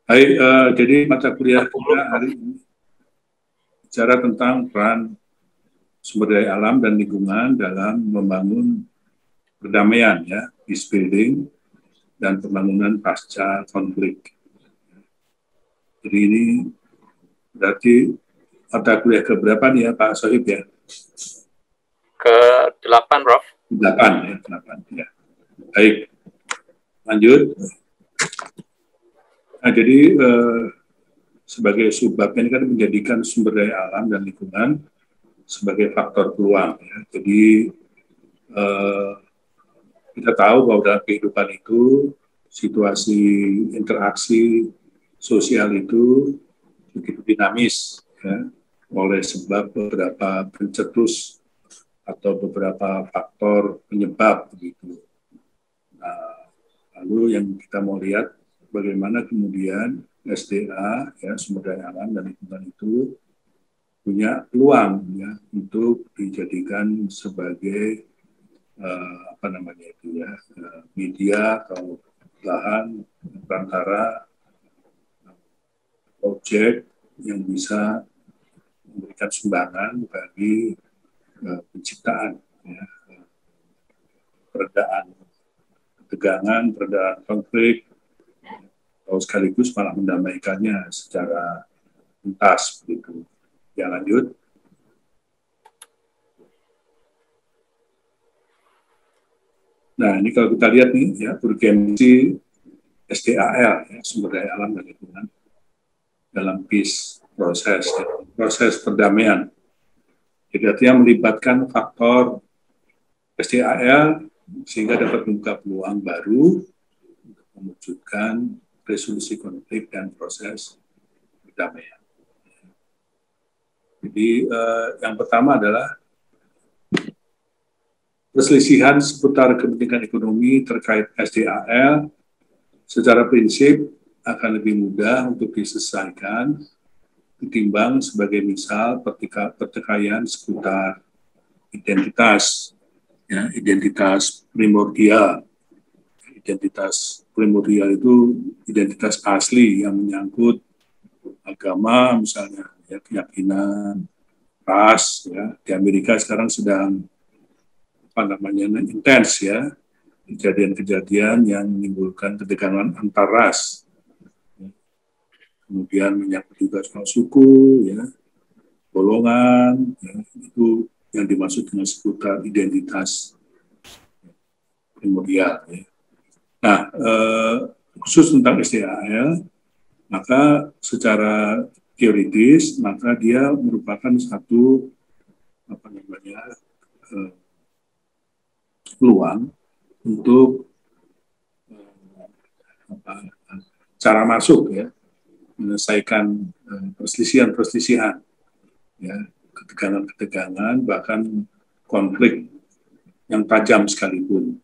Baik, jadi mata kuliah kita hari ini bicara tentang peran sumber daya alam dan lingkungan dalam membangun perdamaian, ya, peace building dan pembangunan pasca konflik. Jadi ini berarti mata kuliah keberapa nih ya Pak Sohib ya? Ke-8, Prof. 8 ya, 8 ya. Baik, lanjut. Nah, jadi sebagai subbab ini kan menjadikan sumber daya alam dan lingkungan sebagai faktor peluang. Ya. Jadi kita tahu bahwa dalam kehidupan itu situasi interaksi sosial itu begitu dinamis, ya, oleh sebab beberapa pencetus atau beberapa faktor penyebab begitu. Nah, lalu yang kita mau lihat bagaimana kemudian SDA, ya, sumber daya alam dan lingkungan itu punya peluang, ya, untuk dijadikan sebagai media atau lahan perantara objek yang bisa memberikan sumbangan bagi penciptaan, ya, peredaan ketegangan, peredaan konflik, atau sekaligus malah mendamaikannya secara tuntas begitu. Ya, lanjut. Nah, ini kalau kita lihat nih, ya, urgensi SDAL, ya, sumber daya alam dan lingkungan dalam peace proses, ya, proses perdamaian. Jadi artinya melibatkan faktor SDAL sehingga dapat membuka peluang baru untuk mewujudkan resolusi konflik dan proses perdamaian. Jadi yang pertama adalah perselisihan seputar kepentingan ekonomi terkait SDAL secara prinsip akan lebih mudah untuk diselesaikan ketimbang sebagai misal pertikaian seputar identitas, ya, identitas primordial. Identitas primordial itu identitas asli yang menyangkut agama, misalnya, ya, keyakinan, ras, ya. Di Amerika sekarang sedang intens, ya, kejadian-kejadian yang menimbulkan ketegangan antar ras. Kemudian menyangkut juga soal suku, ya, golongan, ya, itu yang dimaksud dengan seputar identitas primordial. Ya. Nah, khusus tentang SDAL, maka secara teoritis, maka dia merupakan satu peluang untuk cara masuk, ya, menyelesaikan perselisihan-perselisihan, ya, ketegangan-ketegangan, bahkan konflik yang tajam sekalipun.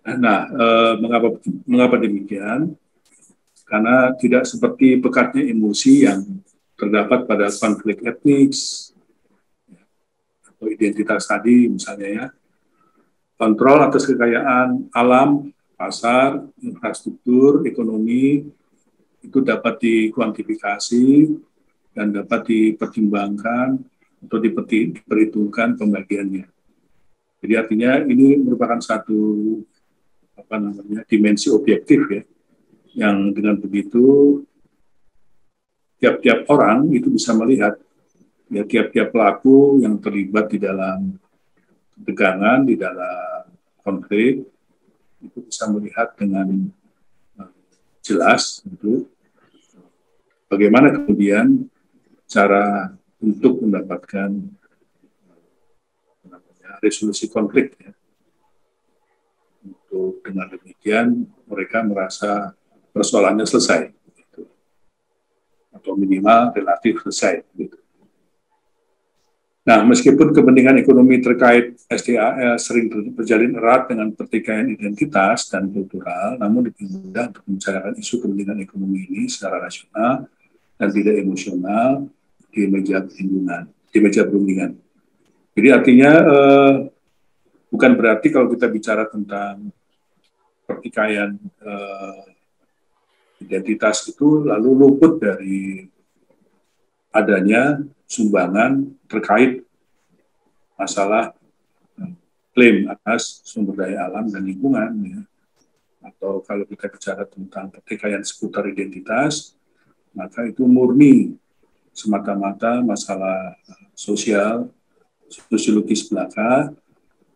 Nah, mengapa demikian? Karena tidak seperti pekatnya emosi yang terdapat pada konflik etnik atau identitas tadi, misalnya, ya, kontrol atas kekayaan alam, pasar, infrastruktur, ekonomi, itu dapat dikuantifikasi dan dapat dipertimbangkan atau diperhitungkan pembagiannya. Jadi artinya ini merupakan satu dimensi objektif, ya, yang dengan begitu tiap-tiap orang itu bisa melihat, ya, tiap-tiap pelaku yang terlibat di dalam ketegangan, di dalam konflik, itu bisa melihat dengan jelas gitu, bagaimana kemudian cara untuk mendapatkan resolusi konflik, ya. Untuk dengan demikian mereka merasa persoalannya selesai, gitu. Atau minimal relatif selesai. Gitu. Nah, meskipun kepentingan ekonomi terkait SDAL sering terjalin erat dengan pertikaian identitas dan kultural, namun lebih mudah untuk membicarakan isu kepentingan ekonomi ini secara rasional dan tidak emosional di meja perundingan. Jadi artinya bukan berarti kalau kita bicara tentang pertikaian identitas itu lalu luput dari adanya sumbangan terkait masalah klaim atas sumber daya alam dan lingkungan, ya. Atau kalau kita bicara tentang pertikaian seputar identitas, maka itu murni semata-mata masalah sosial, sosiologis belaka,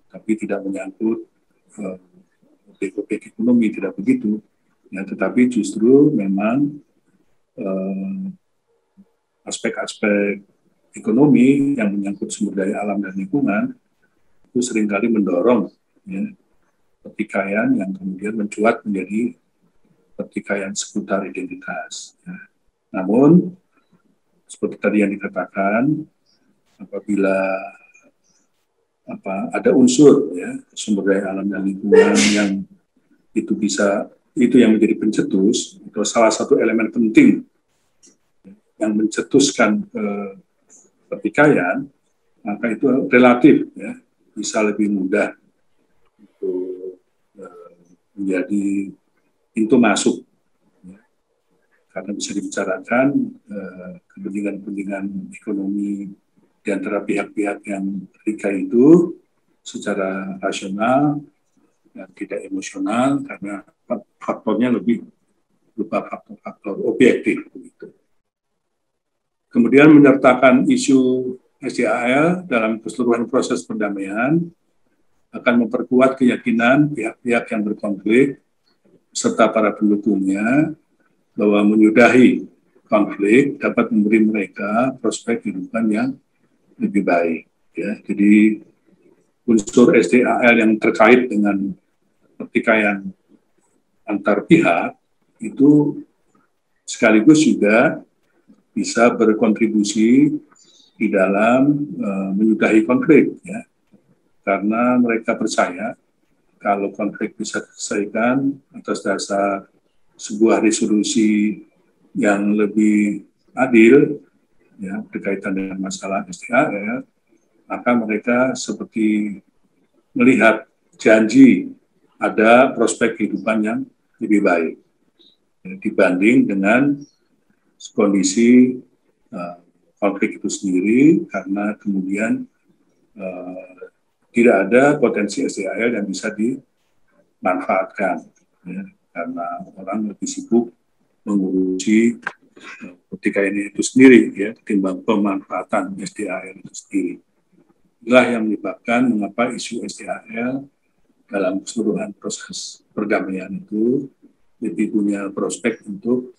tapi tidak menyangkut objek-objek ekonomi, tidak begitu. Ya, tetapi justru memang aspek-aspek ekonomi yang menyangkut sumber daya alam dan lingkungan itu seringkali mendorong, ya, pertikaian yang kemudian mencuat menjadi pertikaian seputar identitas. Ya. Namun, seperti tadi yang dikatakan, apabila ada unsur, ya, sumber daya alam dan lingkungan yang itu yang menjadi pencetus, atau salah satu elemen penting yang mencetuskan pertikaian, maka itu relatif, ya, bisa lebih mudah untuk menjadi pintu masuk, ya, karena bisa dibicarakan kepentingan-kepentingan ekonomi di antara pihak-pihak yang terlibat itu secara rasional dan tidak emosional, karena faktornya lebih berupa faktor-faktor objektif. Begitu. Kemudian menyertakan isu SDAL dalam keseluruhan proses perdamaian akan memperkuat keyakinan pihak-pihak yang berkonflik serta para pendukungnya bahwa menyudahi konflik dapat memberi mereka prospek kehidupan yang lebih baik. Ya. Jadi unsur SDAL yang terkait dengan pertikaian antar pihak itu sekaligus juga bisa berkontribusi di dalam menyudahi konflik, ya. Karena mereka percaya kalau konflik bisa diselesaikan atas dasar sebuah resolusi yang lebih adil, ya, berkaitan dengan masalah SDAL, maka mereka seperti melihat janji ada prospek kehidupan yang lebih baik, ya, dibanding dengan kondisi konflik itu sendiri, karena kemudian tidak ada potensi SDAL yang bisa dimanfaatkan, ya, karena orang lebih sibuk mengurusi pertikaian itu sendiri, ya, ketimbang pemanfaatan SDAL itu sendiri. Inilah yang menyebabkan mengapa isu SDAL dalam keseluruhan proses perdamaian itu lebih punya prospek untuk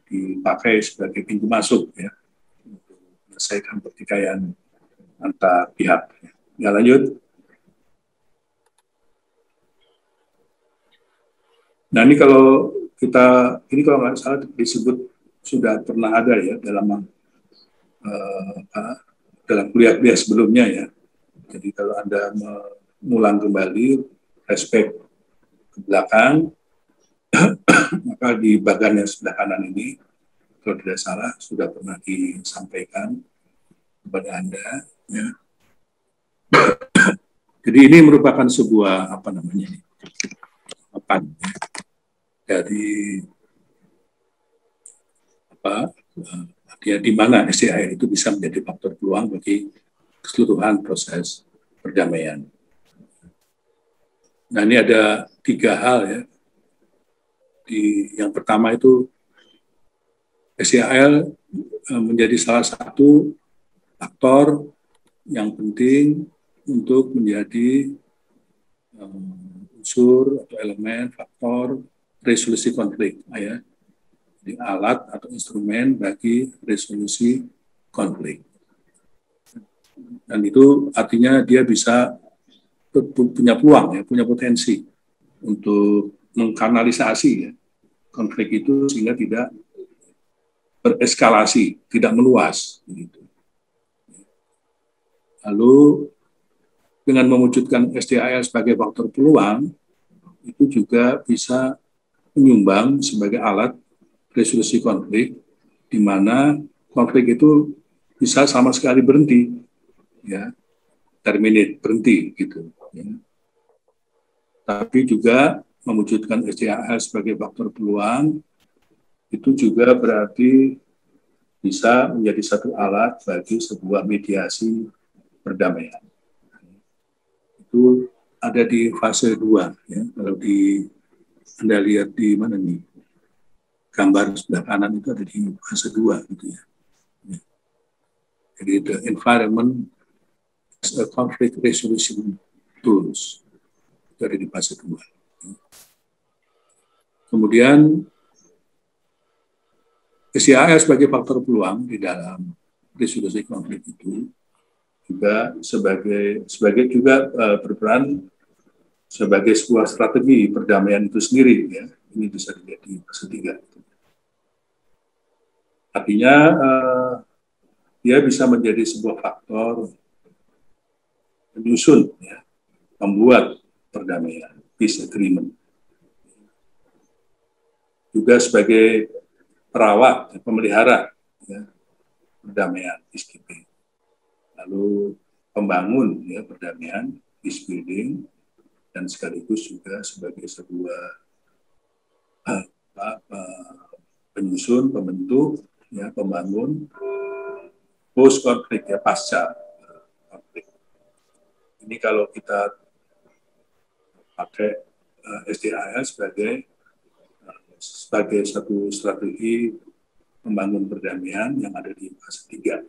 dipakai sebagai pintu masuk, ya, untuk menyelesaikan pertikaian antar pihak. Ya, lanjut. Nah, ini kalau nggak salah disebut sudah pernah ada, ya, dalam kuliah-kuliah sebelumnya, ya. Jadi kalau Anda mengulang kembali flashback ke belakang, maka di bagian yang sebelah kanan ini, kalau tidak salah, sudah pernah disampaikan kepada Anda, ya. Jadi ini merupakan sebuah dari di mana SDAL itu bisa menjadi faktor peluang bagi keseluruhan proses perdamaian. Nah, ini ada 3 hal, ya. Yang pertama itu SDAL menjadi salah satu faktor yang penting untuk menjadi unsur atau elemen faktor resolusi konflik, ya. Jadi alat atau instrumen bagi resolusi konflik. Dan itu artinya dia bisa punya peluang, ya, punya potensi untuk mengkanalisasi, ya, konflik itu sehingga tidak bereskalasi, tidak meluas. Gitu. Lalu dengan mewujudkan SDAL sebagai faktor peluang, itu juga bisa menyumbang sebagai alat resolusi konflik, di mana konflik itu bisa sama sekali berhenti, ya, terminate, berhenti, gitu. Ya. Tapi juga mewujudkan SDAL sebagai faktor peluang itu juga berarti bisa menjadi satu alat bagi sebuah mediasi perdamaian. Itu ada di fase 2, ya. Kalau Anda lihat di mana nih, gambar sebelah kanan itu ada di fase 2 gitu ya. Jadi the environment as a conflict resolution tools itu ada di fase 2. Kemudian SCAL sebagai faktor peluang di dalam resolusi konflik itu juga sebagai juga berperan sebagai sebuah strategi perdamaian itu sendiri, ya. Ini bisa dilihat di fase 3. Artinya dia bisa menjadi sebuah faktor penyusun, ya, membuat perdamaian, peace agreement. Juga sebagai perawat, pemelihara, ya, perdamaian, peacekeeping. Lalu pembangun, ya, perdamaian, peace building, dan sekaligus juga sebagai sebuah penyusun, pembentuk, ya, pembangun post konflik, ya, pasca konflik. Ini kalau kita pakai SDAL sebagai satu strategi membangun perdamaian yang ada di fase 3.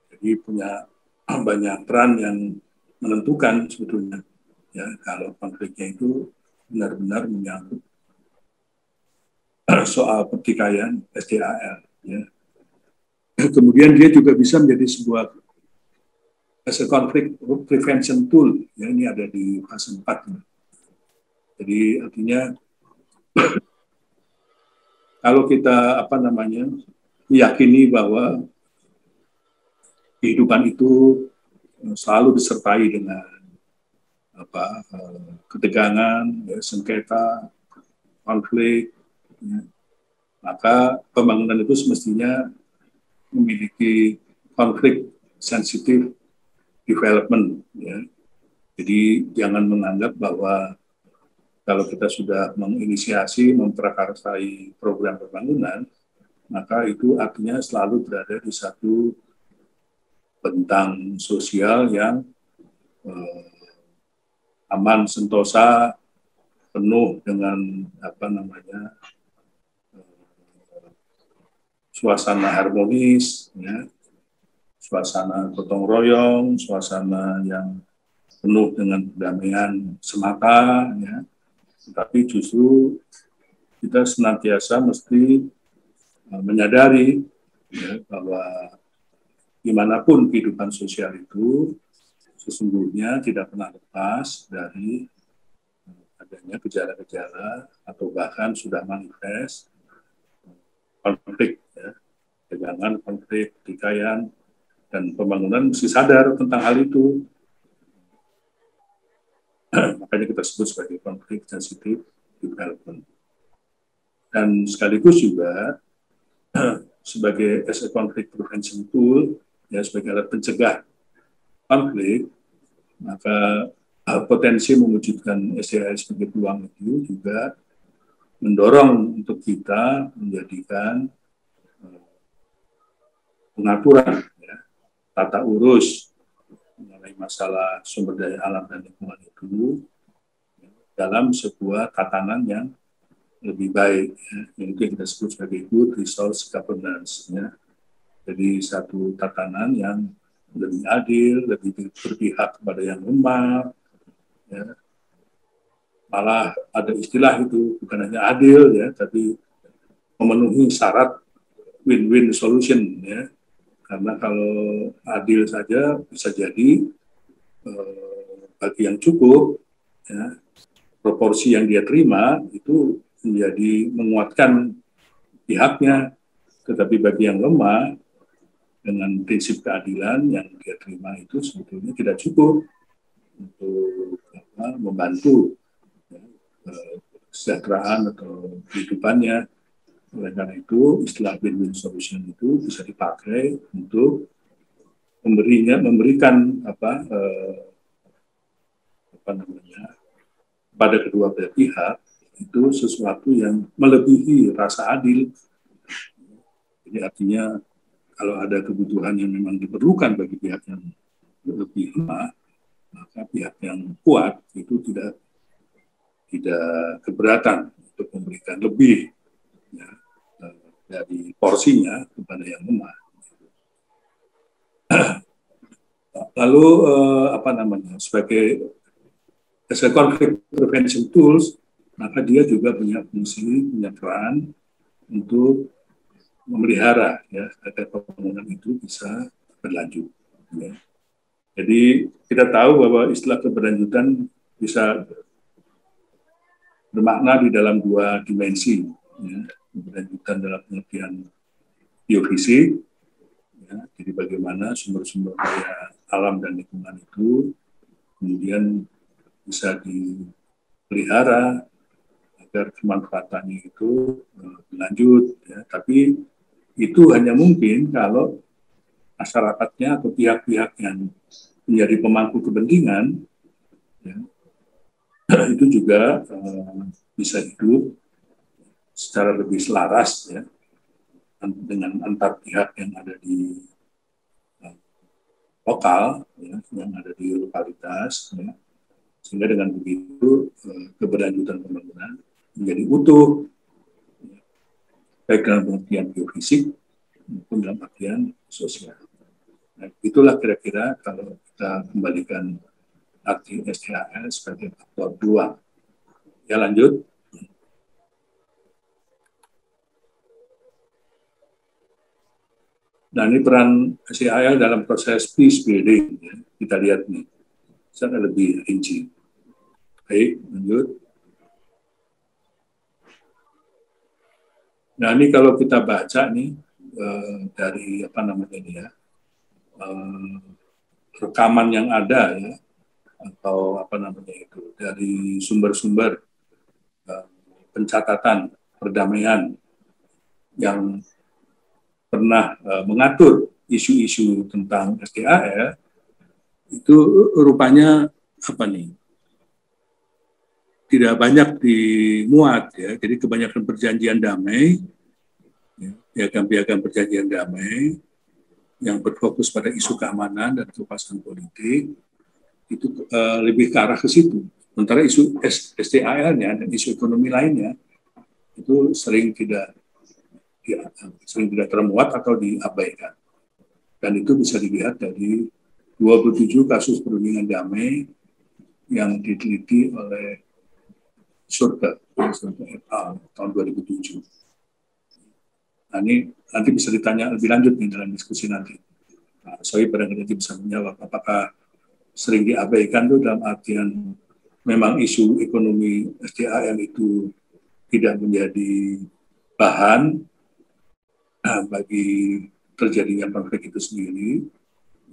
Jadi punya banyak peran yang menentukan sebetulnya, ya, kalau konfliknya itu benar-benar menyangkut soal pertikaian SDAL, ya. Kemudian dia juga bisa menjadi sebuah conflict prevention tool, ya, ini ada di fase 4. Jadi artinya kalau kita meyakini bahwa kehidupan itu selalu disertai dengan ketegangan, ya, sengketa, konflik, ya, maka pembangunan itu semestinya memiliki konflik sensitif development, ya. Jadi jangan menganggap bahwa kalau kita sudah menginisiasi, memprakarsai program pembangunan, maka itu artinya selalu berada di satu bentang sosial yang aman, sentosa, penuh dengan suasana harmonis, ya, suasana gotong royong, suasana yang penuh dengan perdamaian semata, ya. Tetapi justru kita senantiasa mesti menyadari, ya, bahwa dimanapun kehidupan sosial itu sesungguhnya tidak pernah lepas dari adanya gejala-gejala atau bahkan sudah manifest konflik, ya, tegangan, konflik, pertikaian, dan pembangunan mesti sadar tentang hal itu. Makanya kita sebut sebagai konflik sensitif development. Dan sekaligus juga sebagai as a conflict prevention tool, ya, sebagai alat pencegah konflik, maka potensi mewujudkan SDAL sebagai peluang itu juga mendorong untuk kita menjadikan pengaturan, ya, tata urus mengenai masalah sumber daya alam dan lingkungan itu dalam sebuah tatanan yang lebih baik, ya, yang kita sebut sebagai good resource governance, ya. Jadi satu tatanan yang lebih adil, lebih berpihak kepada yang lemah, ya. Malah ada istilah itu bukan hanya adil, ya, tapi memenuhi syarat win-win solution, ya. Karena kalau adil saja bisa jadi bagi yang cukup, ya, proporsi yang dia terima itu menjadi menguatkan pihaknya, tetapi bagi yang lemah dengan prinsip keadilan yang dia terima itu sebetulnya tidak cukup untuk membantu, ya, kesejahteraan atau kehidupannya. Oleh karena itu, istilah win-win solution itu bisa dipakai untuk memberikan pada kedua belah pihak itu sesuatu yang melebihi rasa adil. Jadi artinya kalau ada kebutuhan yang memang diperlukan bagi pihak yang lebih lemah, maka pihak yang kuat itu tidak keberatan untuk memberikan lebih, ya, dari porsinya kepada yang lemah. Lalu apa namanya, sebagai conflict prevention tools, maka dia juga punya fungsi, punya peran untuk memelihara, ya, agar pembangunan itu bisa berlanjut. Ya. Jadi kita tahu bahwa istilah keberlanjutan bisa bermakna di dalam dua dimensi, ya. Keberlanjutan dalam pengertian biofisik, ya. Jadi bagaimana sumber-sumber daya alam dan lingkungan itu kemudian bisa dipelihara agar kemanfaatannya itu berlanjut, ya. Tapi itu hanya mungkin kalau masyarakatnya atau pihak-pihak yang menjadi pemangku kepentingan, ya, itu juga bisa hidup secara lebih selaras, ya, dengan antar pihak yang ada di lokal, ya, yang ada di lokalitas, ya. Sehingga dengan begitu keberlanjutan pembangunan menjadi utuh, ya, baik dalam pengertian biofisik maupun dalam artian sosial. Nah, itulah kira-kira kalau kita kembalikan arti SDAL sebagai faktor 2. Ya, lanjut. Nah, ini peran SDAL dalam proses peace building, ya. Kita lihat nih, sangat lebih rinci. Baik, lanjut. Nah, ini kalau kita baca nih dari apa namanya ini, ya, rekaman yang ada, ya, atau apa namanya itu, dari sumber-sumber pencatatan perdamaian yang pernah mengatur isu-isu tentang SDAL, itu rupanya apa nih, tidak banyak dimuat, ya. Jadi kebanyakan perjanjian damai, ya, piagam-piagam perjanjian damai yang berfokus pada isu keamanan dan kepastian politik itu lebih ke arah ke situ. Sementara isu SDAL-nya dan isu ekonomi lainnya itu sering tidak termuat atau diabaikan. Dan itu bisa dilihat dari 27 kasus perundingan damai yang diteliti oleh Surga et al. Tahun 2007. Nah, ini nanti bisa ditanya lebih lanjut nih dalam diskusi nanti. Nah, saya barangkali bisa menjawab apakah sering diabaikan itu dalam artian memang isu ekonomi SDAL itu tidak menjadi bahan bagi terjadinya konflik itu sendiri,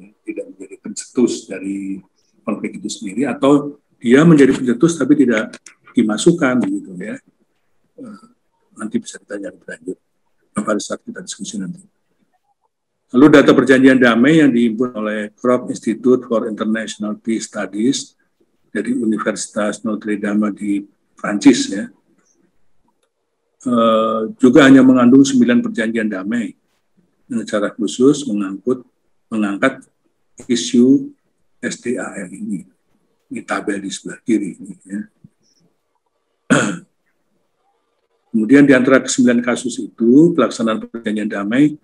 ya, tidak menjadi pencetus dari konflik itu sendiri, atau dia menjadi pencetus tapi tidak dimasukkan, gitu, ya. Nanti bisa ditanya lebih lanjut pada saat kita diskusi nanti. Lalu data perjanjian damai yang dihimpun oleh Krop Institute for International Peace Studies dari Universitas Notre Dame di Prancis, ya, juga hanya mengandung 9 perjanjian damai yang secara khusus mengangkat isu SDAL ini. Ini tabel di sebelah kiri ini, ya. Kemudian di antara ke-9 kasus itu, pelaksanaan perjanjian damai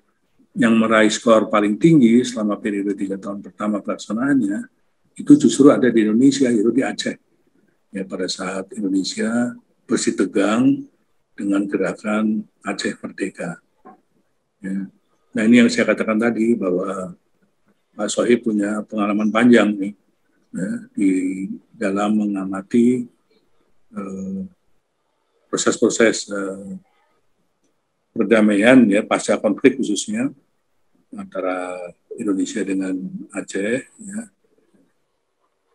yang meraih skor paling tinggi selama periode 3 tahun pertama pelaksanaannya, itu justru ada di Indonesia, yaitu di Aceh. Ya, pada saat Indonesia bersih tegang dengan gerakan Aceh Merdeka. Ya. Nah, ini yang saya katakan tadi, bahwa Pak Sohib punya pengalaman panjang nih, ya, di dalam mengamati proses-proses perdamaian, ya, pasca konflik khususnya antara Indonesia dengan Aceh, ya.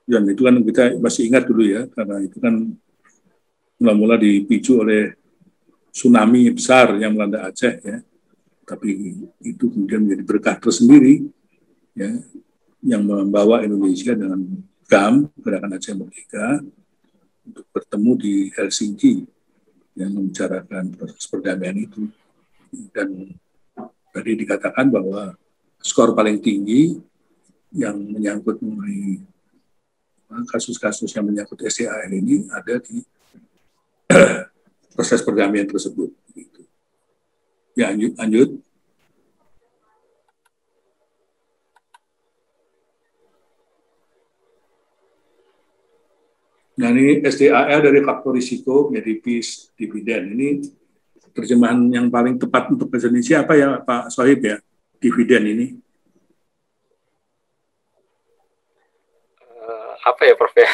Dan itu kan kita masih ingat dulu, ya, karena itu kan mula-mula dipicu oleh tsunami besar yang melanda Aceh, ya. Tapi itu kemudian menjadi berkah tersendiri, ya, yang membawa Indonesia dengan GAM, Gerakan Aceh Merdeka, untuk bertemu di Helsinki yang membicarakan proses perdamaian itu. Dan tadi dikatakan bahwa skor paling tinggi yang menyangkut mengenai kasus-kasus yang menyangkut SDAR ini ada di proses perdamaian tersebut. Ya, lanjut. Nah, ini SDAR dari faktor risiko menjadi peace dividen. Ini terjemahan yang paling tepat untuk bahasa Indonesia apa ya Pak Sohib ya? Dividen ini. Apa ya Prof ya?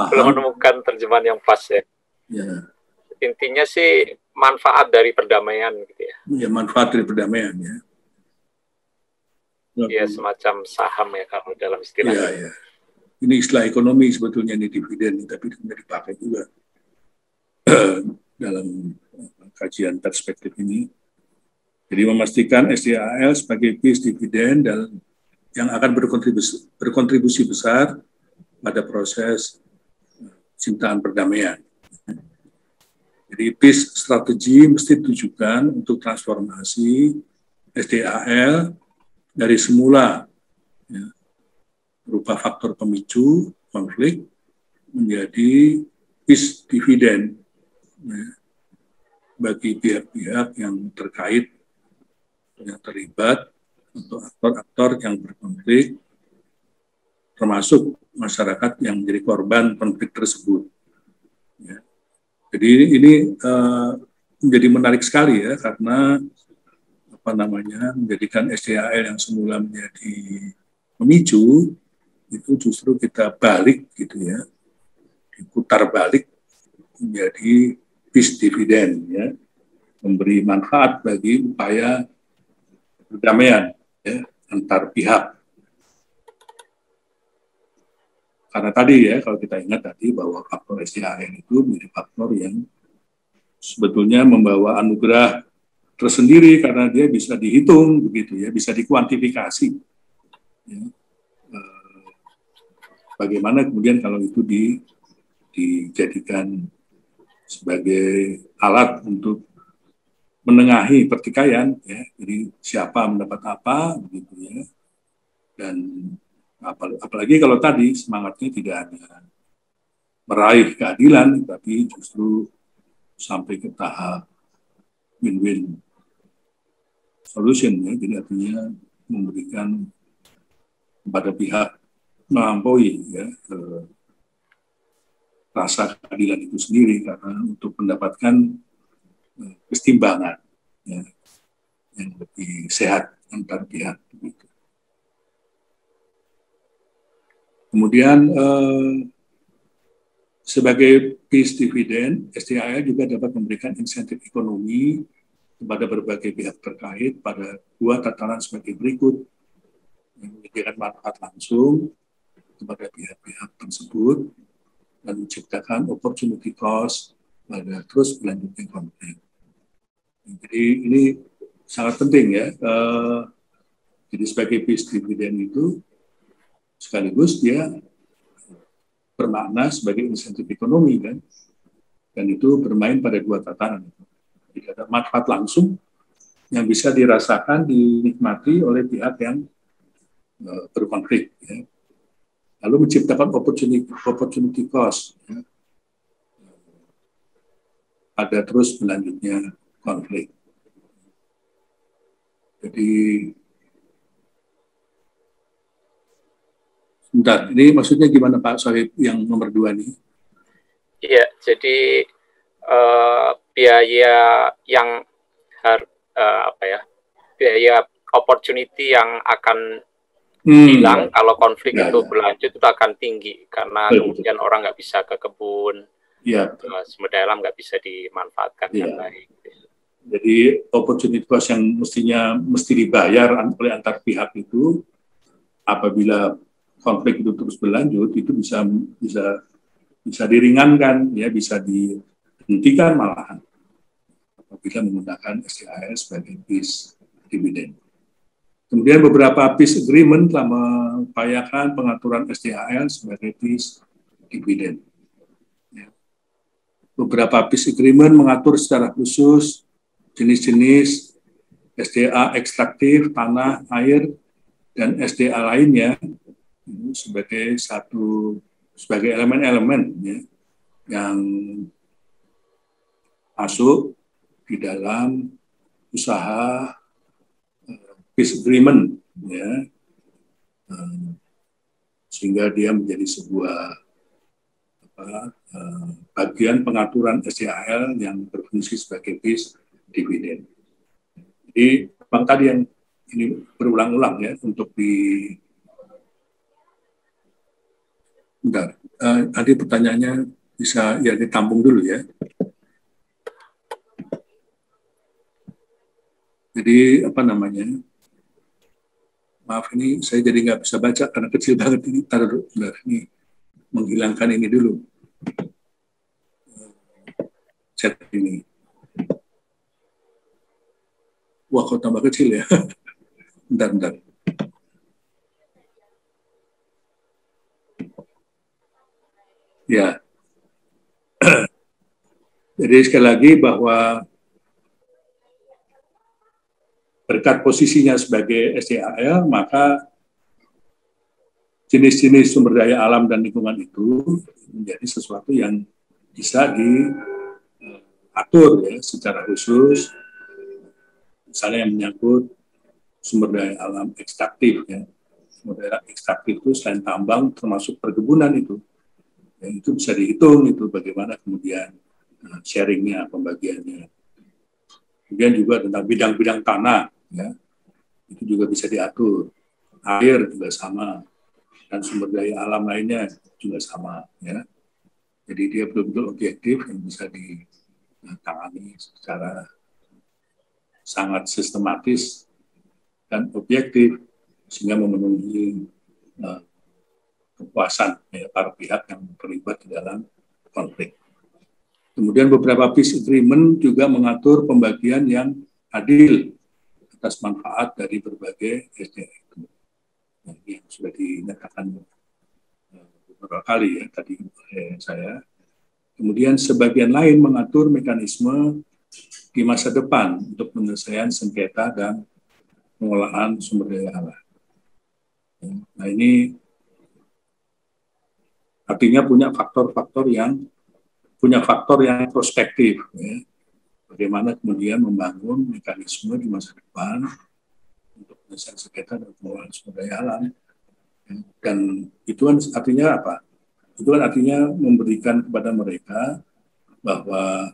Belum menemukan terjemahan yang pas ya. Ya. Intinya sih manfaat dari perdamaian gitu ya. Ya, manfaat dari perdamaian ya. Ya, semacam saham ya kalau dalam istilah. Ya, ya. Ini istilah ekonomi sebetulnya ini dividen, tapi tidak dipakai juga dalam kajian perspektif ini. Jadi memastikan SDAL sebagai peace dividen dan yang akan berkontribusi besar pada proses cintaan perdamaian. Jadi peace strategi mesti ditujukan untuk transformasi SDAL dari semula ya, berupa faktor pemicu konflik menjadi peace dividen ya, bagi pihak-pihak yang terkait, yang terlibat, untuk aktor-aktor yang berkonflik, termasuk masyarakat yang menjadi korban konflik tersebut. Ya. Jadi ini menjadi menarik sekali ya, karena menjadikan SDAL yang semula menjadi pemicu itu justru kita balik gitu ya, diputar balik menjadi peace dividen ya, memberi manfaat bagi upaya perdamaian ya, antar pihak. Karena tadi ya, kalau kita ingat tadi bahwa faktor SDAL itu menjadi faktor yang sebetulnya membawa anugerah tersendiri karena dia bisa dihitung begitu ya, bisa dikuantifikasi. Ya. Bagaimana kemudian kalau itu dijadikan sebagai alat untuk menengahi pertikaian, ya, jadi siapa mendapat apa, begitu ya, dan apalagi kalau tadi semangatnya tidak hanya meraih keadilan, tapi justru sampai ke tahap win-win solution, ya, jadi artinya memberikan kepada pihak melampaui ya, rasa keadilan itu sendiri karena untuk mendapatkan kesetimbangan ya, yang lebih sehat antar pihak. Gitu. Kemudian sebagai peace dividend, SDAL juga dapat memberikan insentif ekonomi kepada berbagai pihak terkait pada dua tataran sebagai berikut, yang memberikan manfaat langsung kepada pihak-pihak tersebut dan menciptakan opportunity cost pada terus berlanjutnya konflik. Jadi ini sangat penting ya. Jadi sebagai peace dividend itu sekaligus dia bermakna sebagai insentif ekonomi kan, dan itu bermain pada dua tataran. Jadi ada manfaat langsung yang bisa dirasakan, dinikmati oleh pihak yang berkonflik. Ya. Lalu menciptakan opportunity cost ya, pada terus berlanjutnya konflik. Jadi, sebentar, ini maksudnya gimana Pak Sohib yang nomor 2 nih? Iya, jadi biaya yang biaya opportunity yang akan hilang kalau konflik itu berlanjut itu akan tinggi karena kemudian orang nggak bisa ke kebun, sumber daya alam nggak bisa dimanfaatkan dengan baik. Jadi opportunity cost yang mestinya mesti dibayar oleh antar pihak itu apabila konflik itu terus berlanjut itu bisa diringankan ya, bisa dihentikan malahan apabila menggunakan SDAL sebagai peace dividend. Kemudian beberapa peace agreement telah mengupayakan pengaturan SDAL sebagai peace dividend. Ya. beberapa peace agreement mengatur secara khusus jenis-jenis SDA ekstraktif, tanah, air, dan SDA lainnya sebagai elemen-elemen ya, yang masuk di dalam usaha peace agreement ya, sehingga dia menjadi sebuah bagian pengaturan SDAL yang berfungsi sebagai peace dividend. Jadi bang tadi yang ini berulang-ulang ya untuk bentar, tadi pertanyaannya bisa ya ditampung dulu ya. Jadi apa namanya? Maaf ini saya jadi nggak bisa baca karena kecil banget ini. Taruh bentar, ini menghilangkan ini dulu. Chat ini. Wah kok tambah kecil ya. Bentar. Ya. Jadi sekali lagi bahwa berkat posisinya sebagai SDAL, maka jenis-jenis sumber daya alam dan lingkungan itu menjadi sesuatu yang bisa diatur ya secara khusus, misalnya yang menyangkut sumber daya alam ekstraktif ya. Sumber daya ekstraktif itu selain tambang termasuk perkebunan itu. Ya, itu bisa dihitung itu bagaimana kemudian sharingnya, pembagiannya. Kemudian juga tentang bidang-bidang tanah ya. Itu juga bisa diatur. Air juga sama. Dan sumber daya alam lainnya juga sama ya. Jadi dia betul-betul objektif yang bisa ditangani secara sangat sistematis dan objektif sehingga memenuhi kepuasan ya, para pihak yang terlibat di dalam konflik. Kemudian beberapa peace agreement juga mengatur pembagian yang adil atas manfaat dari berbagai SDA itu. Nah, ini yang sudah dinyatakan beberapa kali ya tadi oleh saya. Kemudian sebagian lain mengatur mekanisme di masa depan untuk penyelesaian sengketa dan pengolahan sumber daya alam. Nah ini artinya punya faktor yang prospektif. Ya. Bagaimana kemudian membangun mekanisme di masa depan untuk penyelesaian sengketa dan pengolahan sumber daya alam. Dan itu kan artinya apa? Itu kan artinya memberikan kepada mereka bahwa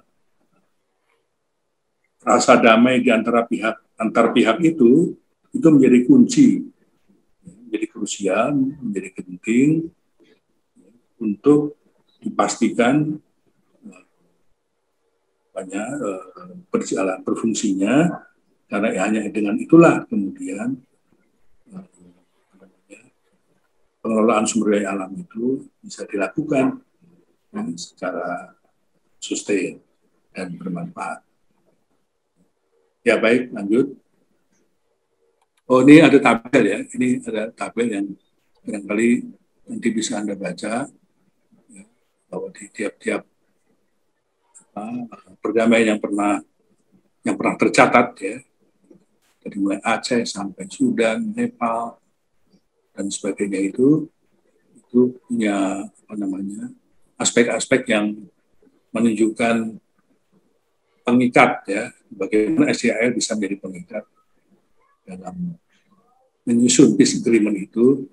rasa damai di antara pihak itu menjadi kunci, menjadi krusial, menjadi penting untuk dipastikan banyak berjalan berfungsinya, karena hanya dengan itulah kemudian pengelolaan sumber daya alam itu bisa dilakukan secara sustain dan bermanfaat. Ya baik, lanjut. Oh ini ada tabel ya, ini ada tabel yang barangkali nanti bisa Anda baca ya, bahwa di tiap-tiap perdamaian yang pernah tercatat ya, dari mulai Aceh sampai Sudan, Nepal dan sebagainya itu punya aspek-aspek yang menunjukkan pengikat ya, bagaimana SDAL bisa menjadi pengikat dalam menyusun peace agreement itu,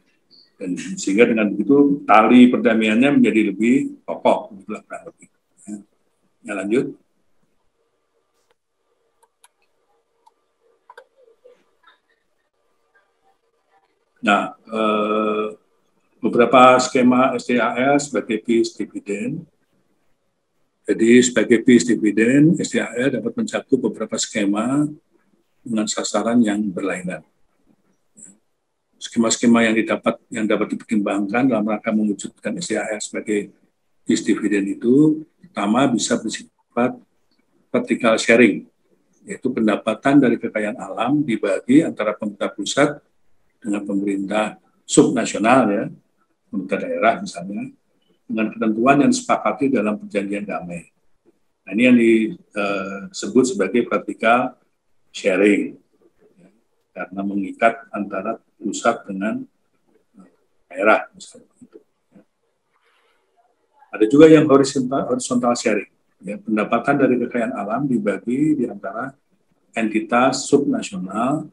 dan sehingga dengan begitu tali perdamaiannya menjadi lebih kokoh. Ya, lanjut. Nah, beberapa skema SDAL sebagai peace dividend. Jadi sebagai peace dividend, SDAL dapat mencakup beberapa skema dengan sasaran yang berlainan. Skema-skema yang dapat dipertimbangkan dalam rangka mewujudkan SDAL sebagai peace dividend itu, pertama bisa bersifat vertical sharing, yaitu pendapatan dari kekayaan alam dibagi antara pemerintah pusat dengan pemerintah subnasional ya, pemerintah daerah misalnya, dengan ketentuan yang disepakati dalam perjanjian damai. Nah, ini yang disebut sebagai vertical sharing, ya, karena mengikat antara pusat dengan daerah. Misalnya. Ada juga yang horizontal sharing, ya, pendapatan dari kekayaan alam dibagi di antara entitas subnasional,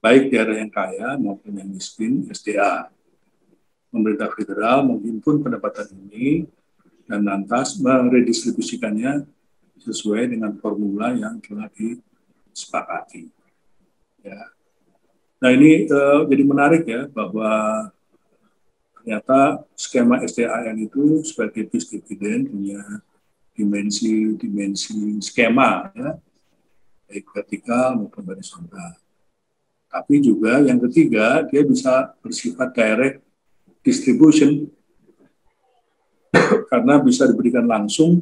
baik daerah yang kaya maupun yang miskin, SDA. Pemerintah federal menghimpun pendapatan ini dan lantas meredistribusikannya sesuai dengan formula yang telah disepakati. Ya. Nah ini jadi menarik ya, bahwa ternyata skema SDAN itu sebagai bis dividen punya dimensi skema, ya, baik vertikal maupun horizontal. Tapi juga yang ketiga, dia bisa bersifat direct distribution, karena bisa diberikan langsung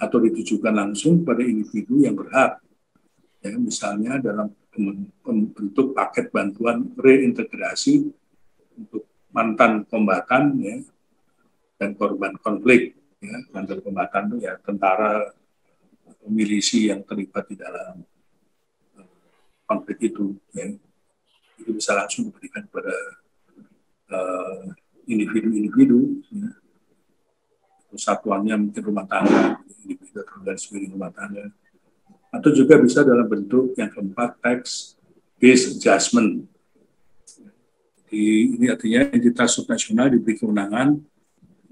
atau ditujukan langsung pada individu yang berhak. Ya, misalnya dalam bentuk paket bantuan reintegrasi untuk mantan kombatan, ya, dan korban konflik. Ya, mantan kombatan itu ya tentara atau milisi yang terlibat di dalam konflik itu. Ya. Itu bisa langsung diberikan kepada individu-individu, ya. Satuannya mungkin rumah tangga, individu atau garis miring rumah tangga, atau juga bisa dalam bentuk yang keempat, tax based adjustment. Ini artinya entitas subnasional diberi kewenangan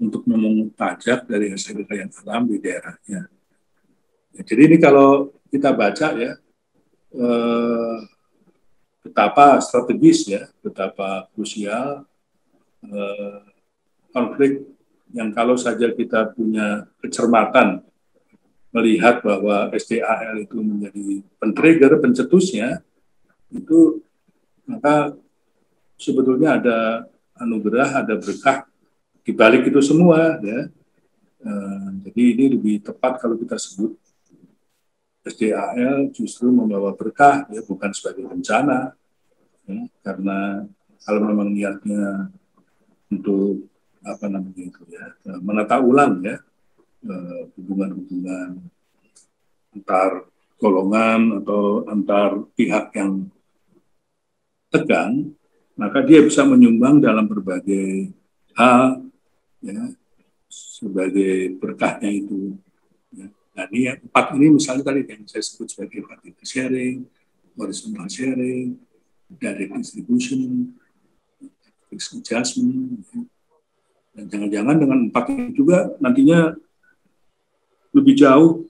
untuk memungut pajak dari hasil kekayaan alam di daerahnya. Ya, jadi ini kalau kita baca ya, betapa strategis ya, betapa krusial konflik yang kalau saja kita punya kecermatan melihat bahwa SDAL itu menjadi pen-trigger, pencetusnya, itu maka sebetulnya ada anugerah, ada berkah di balik itu semua, ya. Jadi ini lebih tepat kalau kita sebut SDAL justru membawa berkah, ya, bukan sebagai bencana, ya, karena kalau memang niatnya untuk apa namanya itu ya, menata ulang ya hubungan-hubungan antar golongan atau antar pihak yang tegang, maka dia bisa menyumbang dalam berbagai hal, ya, sebagai berkahnya itu. Ya. Nah, ini yang empat ini misalnya tadi yang saya sebut sebagai vertical sharing, horizontal sharing, direct distribution, fixed adjustment, ya. Dan jangan-jangan dengan empat ini juga nantinya lebih jauh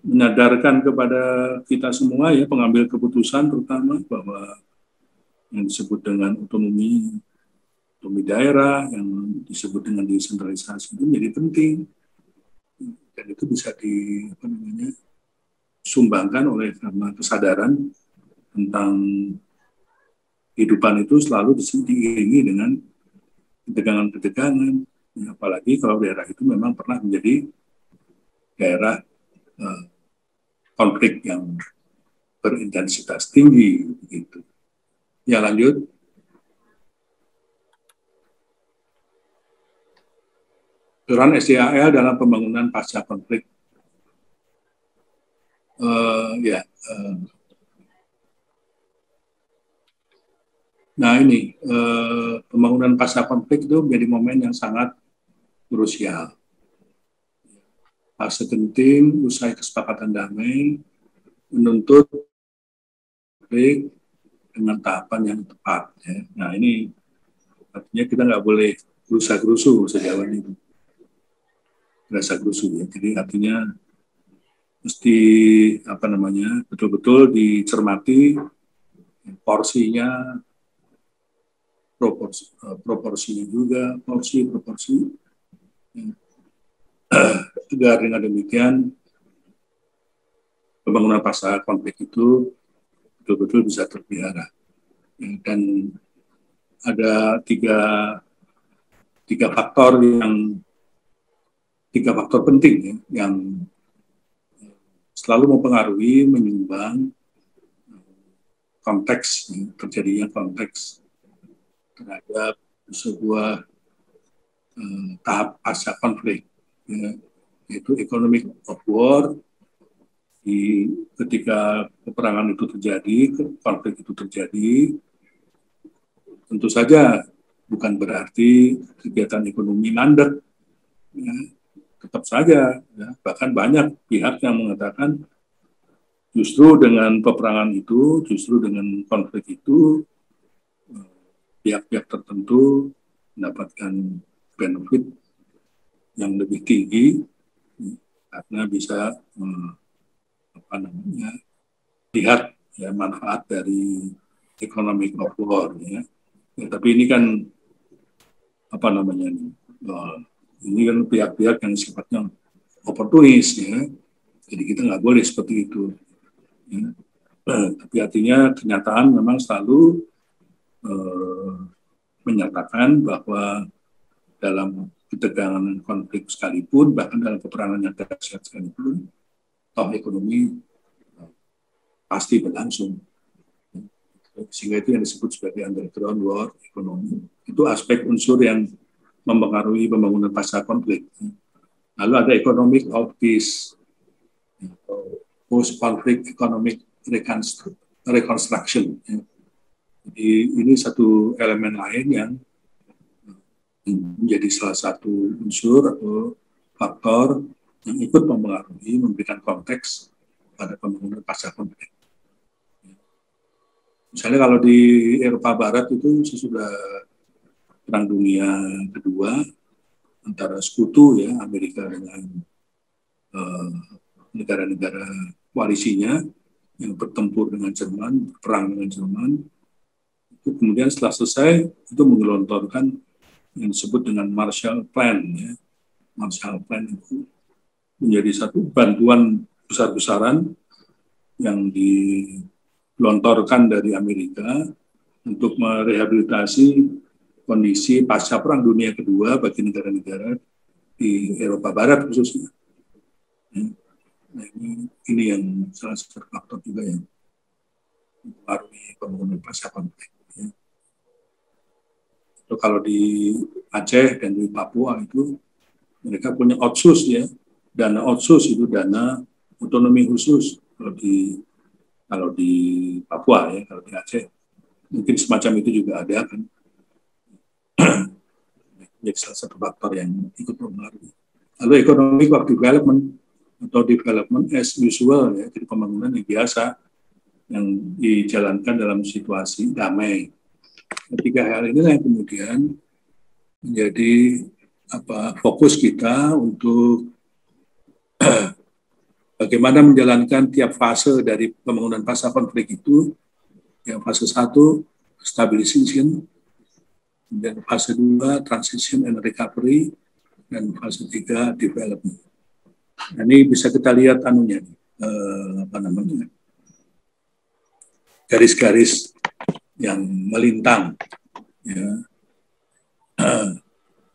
menyadarkan kepada kita semua ya, pengambil keputusan terutama, bahwa yang disebut dengan otonomi daerah, yang disebut dengan desentralisasi itu menjadi penting, dan itu bisa disumbangkan oleh karena kesadaran tentang kehidupan itu selalu diiringi dengan ketegangan-ketegangan, ya, apalagi kalau daerah itu memang pernah menjadi daerah konflik yang berintensitas tinggi, begitu. Ya, lanjut. Peran SDAL dalam pembangunan pasca konflik. Nah ini, pembangunan pasca konflik itu menjadi momen yang sangat krusial. Fase genting usai kesepakatan damai menuntut konflik dengan tahapan yang tepat. Ya. Nah ini artinya kita nggak boleh gerusa-gerusu sejauh ini. Gerasa-gerusu ya. Jadi artinya mesti betul-betul dicermati porsinya, proporsinya juga, proporsi agar dengan demikian pembangunan pasca konflik itu betul-betul bisa terpelihara. Ya, dan ada tiga faktor penting ya, yang selalu mempengaruhi, menyumbang konteks, ya, terjadinya konteks terhadap sebuah tahap pasca konflik. Ya. yaitu economic of war. Ketika peperangan itu terjadi, konflik itu terjadi, tentu saja bukan berarti kegiatan ekonomi mandek, ya, tetap saja, ya. Bahkan banyak pihak yang mengatakan justru dengan peperangan itu, justru dengan konflik itu, pihak-pihak tertentu mendapatkan benefit yang lebih tinggi karena bisa lihat ya manfaat dari economic of war, ya. Ya, tapi ini kan ini kan pihak-pihak yang sifatnya oportunis, ya. Jadi kita nggak boleh seperti itu, ya. Tapi artinya kenyataan memang selalu menyatakan bahwa dalam ketegangan konflik sekalipun, bahkan dalam peperangan yang dahsyat sekalipun, toh ekonomi pasti berlangsung. Sehingga itu yang disebut sebagai underground war ekonomi. Itu aspek unsur yang mempengaruhi pembangunan pasca konflik. Lalu ada economic of peace, post-conflict economic reconstruction. Jadi ini satu elemen lain yang menjadi salah satu unsur atau faktor yang ikut mempengaruhi, memberikan konteks pada pembangunan pasca konflik. Misalnya kalau di Eropa Barat itu sesudah Perang Dunia Kedua antara sekutu, ya, Amerika dengan negara-negara koalisinya yang bertempur dengan Jerman, perang dengan Jerman, itu kemudian setelah selesai itu menggelontorkan yang disebut dengan Marshall Plan, ya. Marshall Plan itu menjadi satu bantuan besar-besaran yang dilontorkan dari Amerika untuk merehabilitasi kondisi pasca Perang Dunia Kedua bagi negara-negara di Eropa Barat khususnya. Nah, ini yang salah satu faktor juga yang mempengaruhi pembangunan pasca konflik. Ya. Itu kalau di Aceh dan di Papua itu mereka punya otsus, ya. Dana otsus itu dana otonomi khusus kalau di Papua, ya. Kalau di Aceh mungkin semacam itu juga ada, kan. Jadi salah satu faktor yang ikut mempengaruhi. Lalu economic of development atau development as usual, ya, jadi pembangunan yang biasa yang dijalankan dalam situasi damai. Ketiga hal inilah yang kemudian menjadi fokus kita untuk bagaimana menjalankan tiap fase dari pembangunan pasca konflik itu. Yang fase 1 stabilization, dan fase 2 transition and recovery, dan fase 3 development. Nah, ini bisa kita lihat garis-garis yang melintang, ya.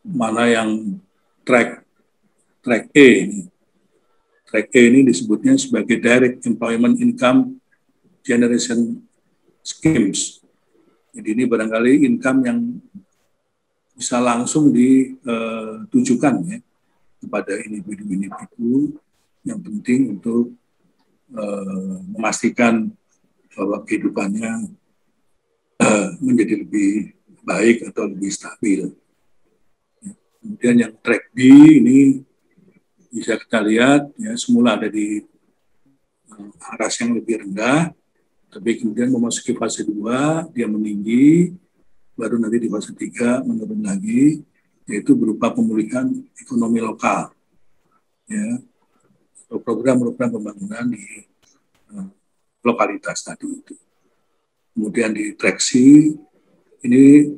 Mana yang track E ini. Track E ini disebutnya sebagai Direct Employment Income Generation Schemes. Jadi ini barangkali income yang bisa langsung ditujukan, ya, kepada individu-individu yang penting untuk memastikan bahwa kehidupannya menjadi lebih baik atau lebih stabil. Kemudian yang track B ini bisa kita lihat, ya, semula ada di aras yang lebih rendah, tapi kemudian memasuki fase 2 dia meninggi, baru nanti di fase 3 menurun lagi, yaitu berupa pemulihan ekonomi lokal, ya, atau program-program pembangunan di lokalitas tadi itu. Kemudian di track C ini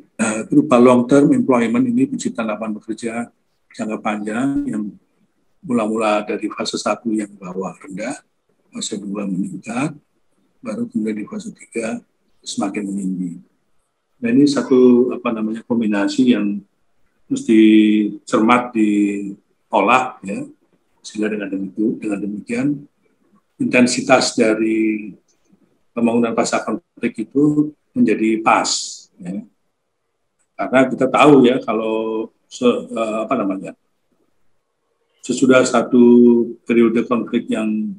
berupa long term employment, ini penciptaan lapangan pekerja jangka panjang yang mula-mula dari fase 1 yang bawah rendah, fase 2 meningkat, baru kemudian di fase 3 semakin meninggi. Nah, ini satu kombinasi yang mesti cermat diolah, ya, sehingga dengan demikian intensitas dari pembangunan pasca konflik itu menjadi pas, ya. Karena kita tahu, ya, kalau sesudah satu periode konflik yang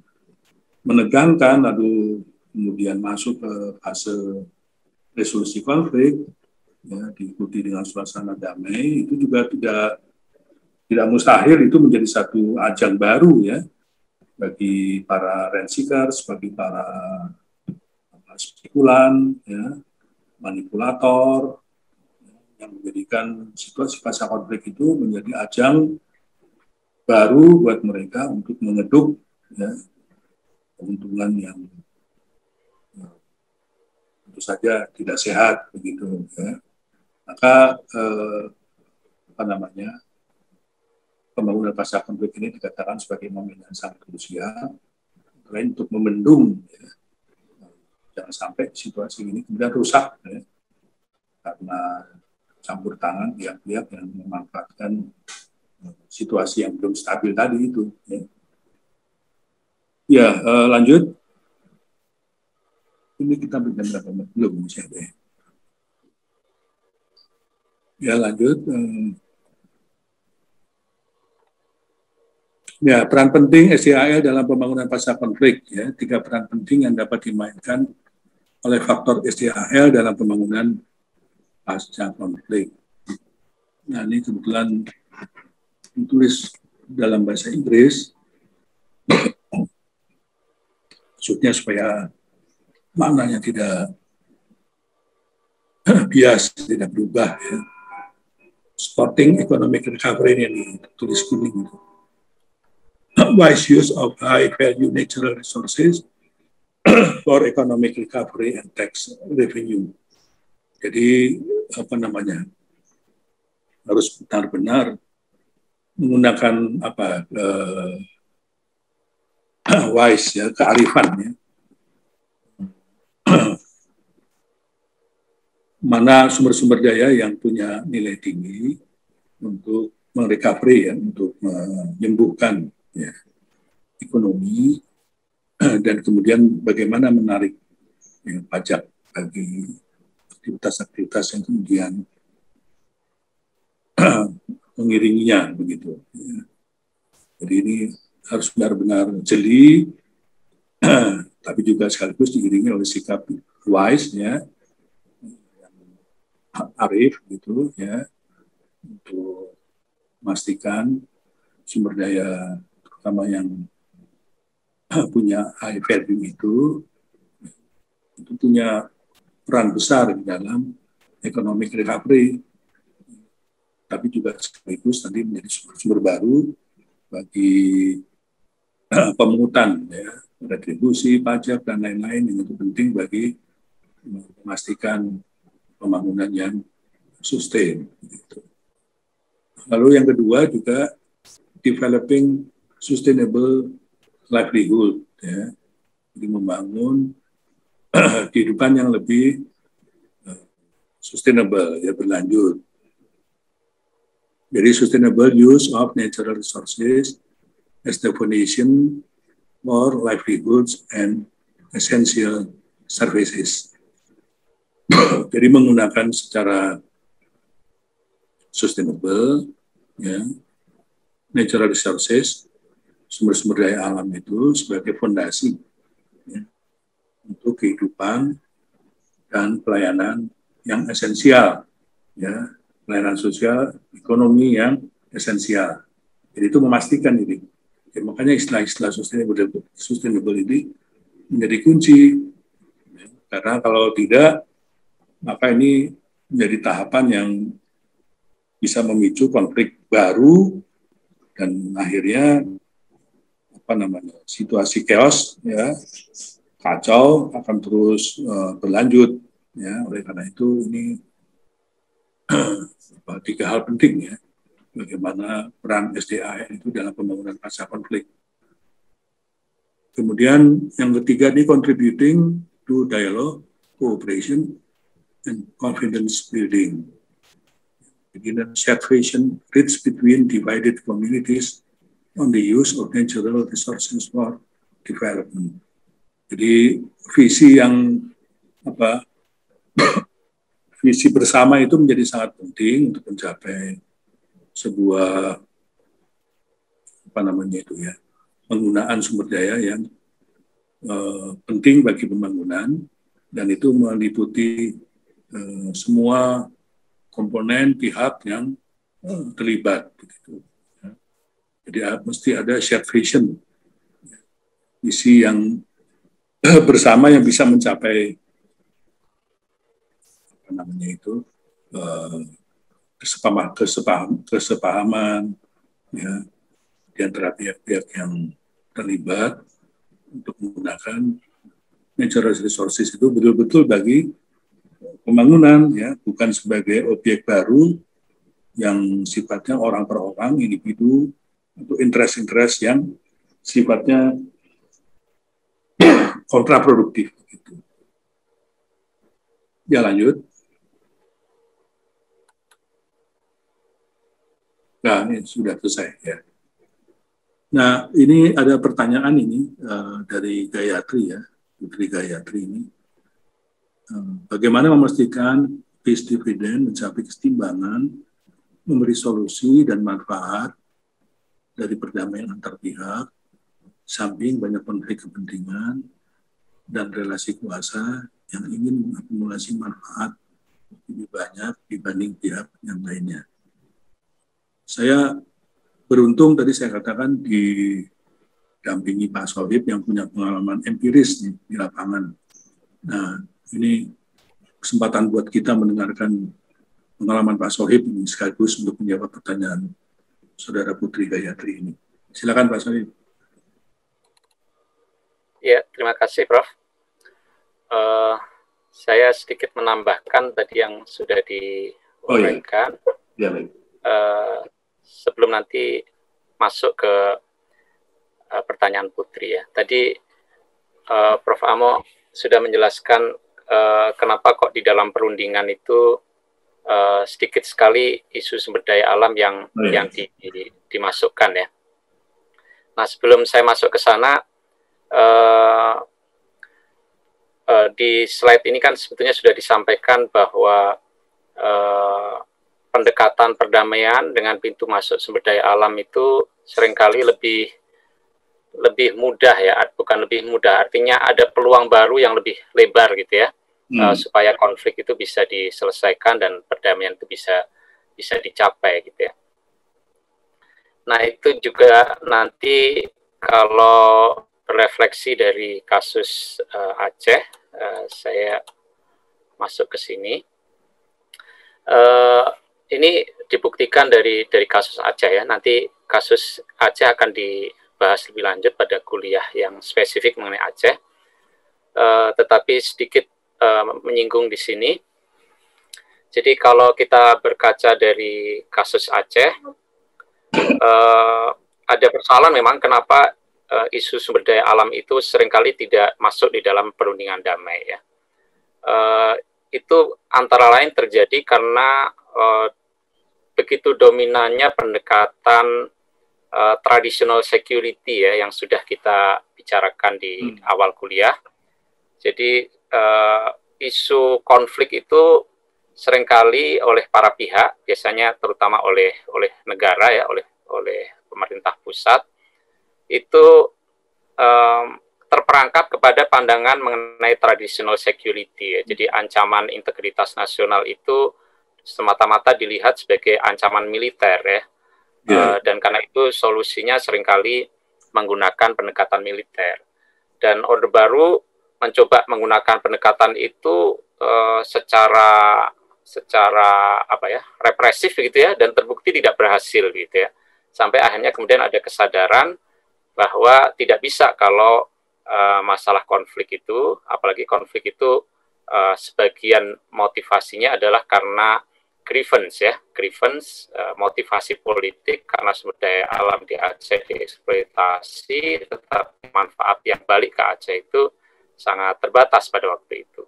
menegangkan, lalu kemudian masuk ke fase resolusi konflik, ya, diikuti dengan suasana damai, itu juga tidak mustahil itu menjadi satu ajang baru ya bagi para rent seekers, bagi para spekulan, ya, manipulator, yang menjadikan situasi pasca konflik itu menjadi ajang baru buat mereka untuk mengeduk ya, keuntungan yang tentu saja tidak sehat begitu ya. Maka pembangunan pasca konflik ini dikatakan sebagai momen yang sangat krusial untuk membendung ya, jangan sampai situasi ini kemudian rusak ya, karena campur tangan pihak-pihak yang memanfaatkan situasi yang belum stabil tadi itu ya. Ya, lanjut. Ini kita berjam berapa? Belum masih ada ya. Ya, lanjut. Ya, peran penting SDAL dalam pembangunan pasca konflik ya, 3 peran penting yang dapat dimainkan oleh faktor SDAL dalam pembangunan pasca konflik. Nah, ini kebetulan ditulis dalam bahasa Inggris, maksudnya supaya maknanya tidak bias, tidak berubah ya. Supporting economic recovery ini ditulis kuning. Wise use of high value natural resources for economic recovery and tax revenue. Jadi harus benar-benar menggunakan wise ya, kearifan ya. Mana sumber-sumber daya yang punya nilai tinggi untuk merecovery ya, untuk menyembuhkan ya, ekonomi dan kemudian bagaimana menarik ya, pajak bagi aktivitas-aktivitas yang kemudian mengiringinya begitu. Ya. Jadi ini harus benar-benar jeli, tapi juga sekaligus diiringi oleh sikap wise ya, arif gitu ya, untuk memastikan sumber daya terutama yang punya high value itu punya peran besar di dalam economic recovery, tapi juga sekaligus tadi menjadi sumber baru bagi pemungutan ya, retribusi, pajak dan lain-lain yang itu penting bagi memastikan pembangunan yang sustain. Gitu. Lalu yang kedua juga developing sustainable livelihood, ya. Jadi membangun kehidupan yang lebih sustainable, ya, berlanjut. Jadi sustainable use of natural resources as the foundation for livelihoods and essential services. Jadi menggunakan secara sustainable, ya, natural resources, sumber-sumber daya alam itu sebagai fondasi ya, untuk kehidupan dan pelayanan yang esensial, ya, pelayanan sosial, ekonomi yang esensial. Jadi itu memastikan ini. Ya, makanya istilah-istilah sustainable ini menjadi kunci. Ya, karena kalau tidak, maka ini menjadi tahapan yang bisa memicu konflik baru dan akhirnya situasi chaos ya, kacau akan terus berlanjut ya. Oleh karena itu ini 3 hal penting ya, bagaimana peran SDAL itu dalam pembangunan pasca konflik. Kemudian yang ketiga ini contributing to dialogue, cooperation, and confidence building. Jadi shared vision bridge between divided communities on the use of natural resources for development. Jadi visi yang visi bersama itu menjadi sangat penting untuk mencapai sebuah penggunaan sumber daya yang penting bagi pembangunan, dan itu meliputi semua komponen pihak yang terlibat. Begitu. Jadi mesti ada shared vision, visi yang bersama yang bisa mencapai kesepahaman ya, di antara pihak-pihak yang terlibat untuk menggunakan natural resources itu betul-betul bagi pembangunan, ya, bukan sebagai objek baru yang sifatnya orang per orang, individu, untuk interest-interest yang sifatnya kontraproduktif. Gitu. Ya, lanjut. Nah, ini sudah selesai ya. Nah, ini ada pertanyaan ini dari Gayatri ya, Putri Gayatri ini. Bagaimana memastikan peace dividend mencapai kesetimbangan, memberi solusi dan manfaat dari perdamaian antar pihak, samping banyak konflik kepentingan dan relasi kuasa yang ingin mengakumulasi manfaat lebih banyak dibanding pihak yang lainnya. Saya beruntung tadi saya katakan didampingi Pak Sohib yang punya pengalaman empiris di lapangan. Nah, ini kesempatan buat kita mendengarkan pengalaman Pak Sohib ini sekaligus untuk menjawab pertanyaan Saudara Putri Gayatri ini. Silakan Pak Sohib. Ya, terima kasih Prof. Saya sedikit menambahkan tadi yang sudah diuraikan. Ya, baik. Sebelum nanti masuk ke pertanyaan Putri ya. Tadi Prof. Amo sudah menjelaskan kenapa kok di dalam perundingan itu sedikit sekali isu sumber daya alam yang dimasukkan ya. Nah, sebelum saya masuk ke sana, di slide ini kan sebetulnya sudah disampaikan bahwa pendekatan perdamaian dengan pintu masuk sumber daya alam itu seringkali lebih mudah ya, bukan lebih mudah, artinya ada peluang baru yang lebih lebar gitu ya, supaya konflik itu bisa diselesaikan dan perdamaian itu bisa dicapai gitu ya. Nah, itu juga nanti kalau berefleksi dari kasus Aceh, saya masuk ke sini. Ini dibuktikan dari kasus Aceh ya. Nanti kasus Aceh akan dibahas lebih lanjut pada kuliah yang spesifik mengenai Aceh. Tetapi sedikit menyinggung di sini. Jadi kalau kita berkaca dari kasus Aceh, ada persoalan memang kenapa isu sumber daya alam itu seringkali tidak masuk di dalam perundingan damai ya. Itu antara lain terjadi karena begitu dominannya pendekatan traditional security ya yang sudah kita bicarakan di awal kuliah. Jadi isu konflik itu seringkali oleh para pihak, biasanya terutama oleh negara ya, oleh pemerintah pusat, itu terperangkap kepada pandangan mengenai traditional security ya. Jadi ancaman integritas nasional itu semata-mata dilihat sebagai ancaman militer ya. Dan karena itu solusinya seringkali menggunakan pendekatan militer. Dan Orde Baru mencoba menggunakan pendekatan itu secara represif gitu ya, dan terbukti tidak berhasil gitu ya. Sampai akhirnya kemudian ada kesadaran bahwa tidak bisa kalau masalah konflik itu, apalagi konflik itu sebagian motivasinya adalah karena grievance ya, motivasi politik karena sumber daya alam di Aceh dieksploitasi, tetapi manfaat yang balik ke Aceh itu sangat terbatas pada waktu itu.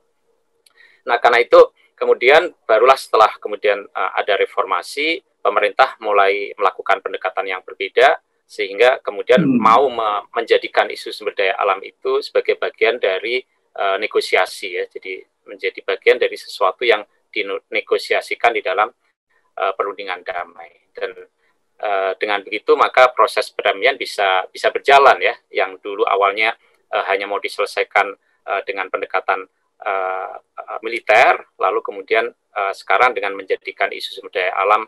Nah, karena itu kemudian barulah setelah kemudian ada reformasi, pemerintah mulai melakukan pendekatan yang berbeda, sehingga kemudian mau menjadikan isu sumber daya alam itu sebagai bagian dari negosiasi ya, jadi menjadi bagian dari sesuatu yang dinegosiasikan di dalam perundingan damai. Dan Dengan begitu maka proses perdamaian bisa berjalan ya, yang dulu awalnya hanya mau diselesaikan dengan pendekatan militer, lalu kemudian sekarang dengan menjadikan isu sumber daya alam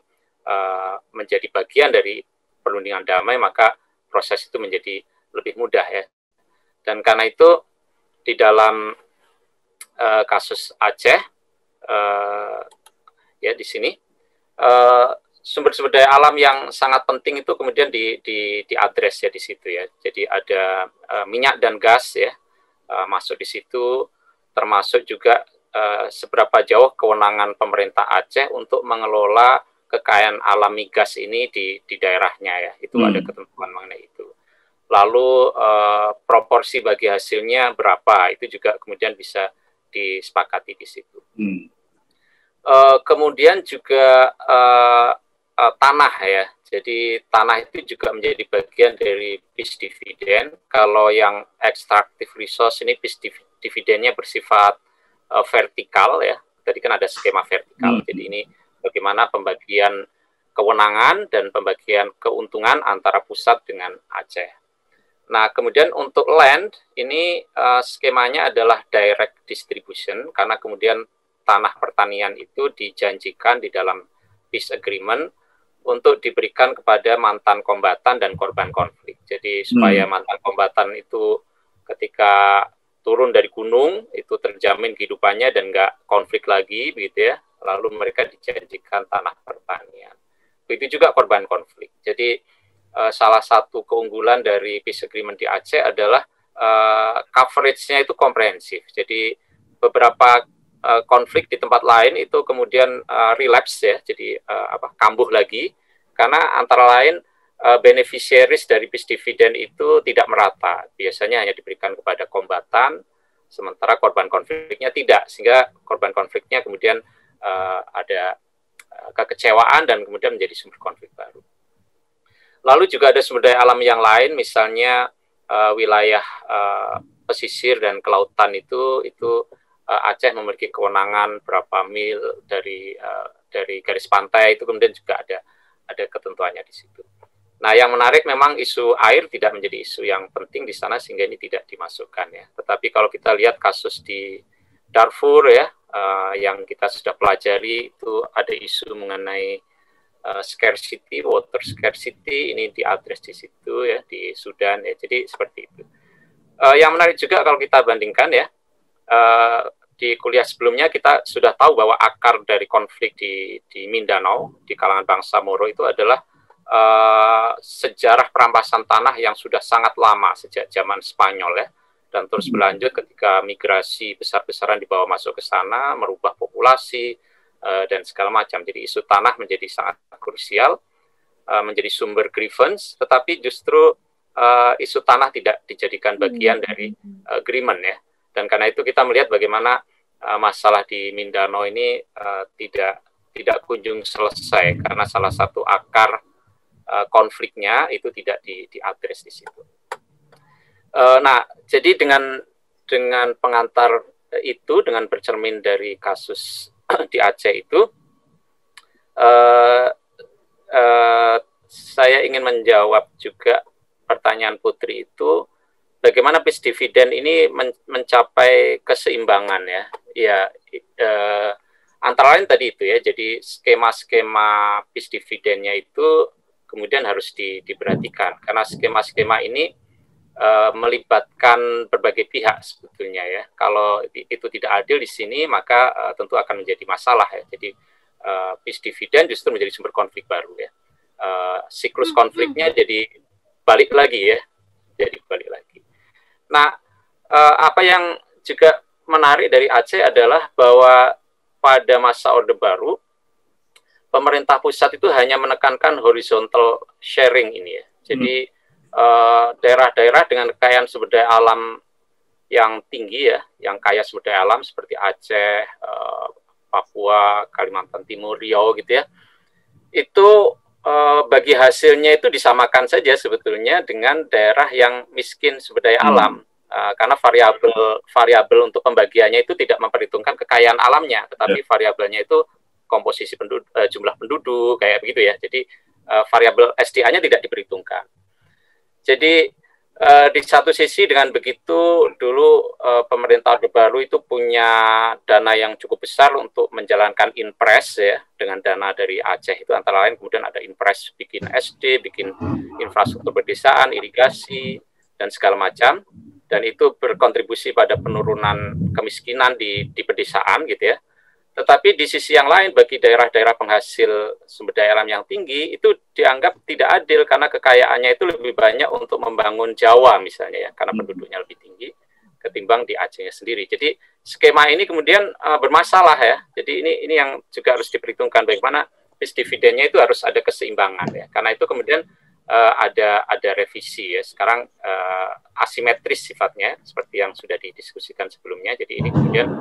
menjadi bagian dari perundingan damai, maka proses itu menjadi lebih mudah ya. Dan karena itu di dalam kasus Aceh ya di sini sumber-sumber daya alam yang sangat penting itu kemudian diadres ya di situ ya. Jadi ada minyak dan gas ya masuk di situ, termasuk juga seberapa jauh kewenangan pemerintah Aceh untuk mengelola kekayaan alam migas ini di daerahnya ya. Itu ada ketentuan mengenai itu. Lalu proporsi bagi hasilnya berapa, itu juga kemudian bisa disepakati di situ. Kemudian juga tanah ya, jadi tanah itu juga menjadi bagian dari peace dividend. Kalau yang extractive resource ini peace dividennya bersifat vertikal ya, tadi kan ada skema vertikal, jadi ini bagaimana pembagian kewenangan dan pembagian keuntungan antara pusat dengan Aceh. Nah, kemudian untuk land ini skemanya adalah direct distribution, karena kemudian tanah pertanian itu dijanjikan di dalam peace agreement untuk diberikan kepada mantan kombatan dan korban konflik. Jadi supaya mantan kombatan itu ketika turun dari gunung itu terjamin kehidupannya dan nggak konflik lagi, begitu ya. Lalu mereka dijanjikan tanah pertanian. Begitu juga korban konflik. Jadi salah satu keunggulan dari peace agreement di Aceh adalah coverage-nya itu komprehensif. Jadi beberapa konflik di tempat lain itu kemudian relapse ya, jadi kambuh lagi, karena antara lain beneficiaries dari peace dividend itu tidak merata, biasanya hanya diberikan kepada kombatan, sementara korban konfliknya tidak, sehingga korban konfliknya kemudian ada kekecewaan dan kemudian menjadi sumber konflik baru. Lalu juga ada sumber daya alam yang lain, misalnya wilayah pesisir dan kelautan itu Aceh memiliki kewenangan berapa mil dari garis pantai, itu kemudian juga ada ketentuannya di situ. Nah, yang menarik memang isu air tidak menjadi isu yang penting di sana sehingga ini tidak dimasukkan ya. Tetapi kalau kita lihat kasus di Darfur ya, yang kita sudah pelajari itu ada isu mengenai scarcity, water scarcity, ini diadres di situ ya, di Sudan ya. Jadi seperti itu. Yang menarik juga kalau kita bandingkan ya, di kuliah sebelumnya kita sudah tahu bahwa akar dari konflik di Mindanao, di kalangan bangsa Moro itu adalah sejarah perampasan tanah yang sudah sangat lama, sejak zaman Spanyol ya, dan terus berlanjut ketika migrasi besar-besaran dibawa masuk ke sana, merubah populasi, dan segala macam. Jadi isu tanah menjadi sangat krusial, menjadi sumber grievance, tetapi justru isu tanah tidak dijadikan bagian dari agreement ya. Dan karena itu kita melihat bagaimana masalah di Mindanao ini tidak kunjung selesai karena salah satu akar konfliknya itu tidak diadres di situ. Nah, jadi dengan pengantar itu, dengan bercermin dari kasus di Aceh itu, saya ingin menjawab juga pertanyaan Putri itu, bagaimana peace dividend ini mencapai keseimbangan ya? Ya, antara lain tadi itu ya. Jadi skema-skema peace dividendnya itu kemudian harus diperhatikan karena skema-skema ini melibatkan berbagai pihak sebetulnya ya. Kalau itu tidak adil di sini maka tentu akan menjadi masalah ya. Jadi peace dividend justru menjadi sumber konflik baru ya. Siklus konfliknya jadi balik lagi ya. Jadi balik lagi. Nah, apa yang juga menarik dari Aceh adalah bahwa pada masa Orde Baru, pemerintah pusat itu hanya menekankan horizontal sharing ini ya. Jadi daerah-daerah dengan kekayaan sumber daya alam yang tinggi ya, yang kaya sumber daya alam seperti Aceh, Papua, Kalimantan Timur, Riau gitu ya, itu bagi hasilnya itu disamakan saja sebetulnya dengan daerah yang miskin sumber daya alam. Karena variabel untuk pembagiannya itu tidak memperhitungkan kekayaan alamnya, tetapi variabelnya itu komposisi jumlah penduduk kayak begitu ya. Jadi variabel SDA-nya tidak diperhitungkan. Jadi di satu sisi dengan begitu dulu pemerintah Orde Baru itu punya dana yang cukup besar untuk menjalankan Inpres ya, dengan dana dari Aceh itu antara lain kemudian ada Inpres bikin SD, bikin infrastruktur pedesaan, irigasi dan segala macam, dan itu berkontribusi pada penurunan kemiskinan di pedesaan gitu ya. Tetapi di sisi yang lain bagi daerah-daerah penghasil sumber daya alam yang tinggi itu dianggap tidak adil karena kekayaannya itu lebih banyak untuk membangun Jawa misalnya ya, karena penduduknya lebih tinggi ketimbang di Acehnya sendiri. Jadi skema ini kemudian bermasalah ya. Jadi ini yang juga harus diperhitungkan bagaimana dividennya itu harus ada keseimbangan ya. Karena itu kemudian ada revisi ya. Sekarang asimetris sifatnya seperti yang sudah didiskusikan sebelumnya. Jadi ini kemudian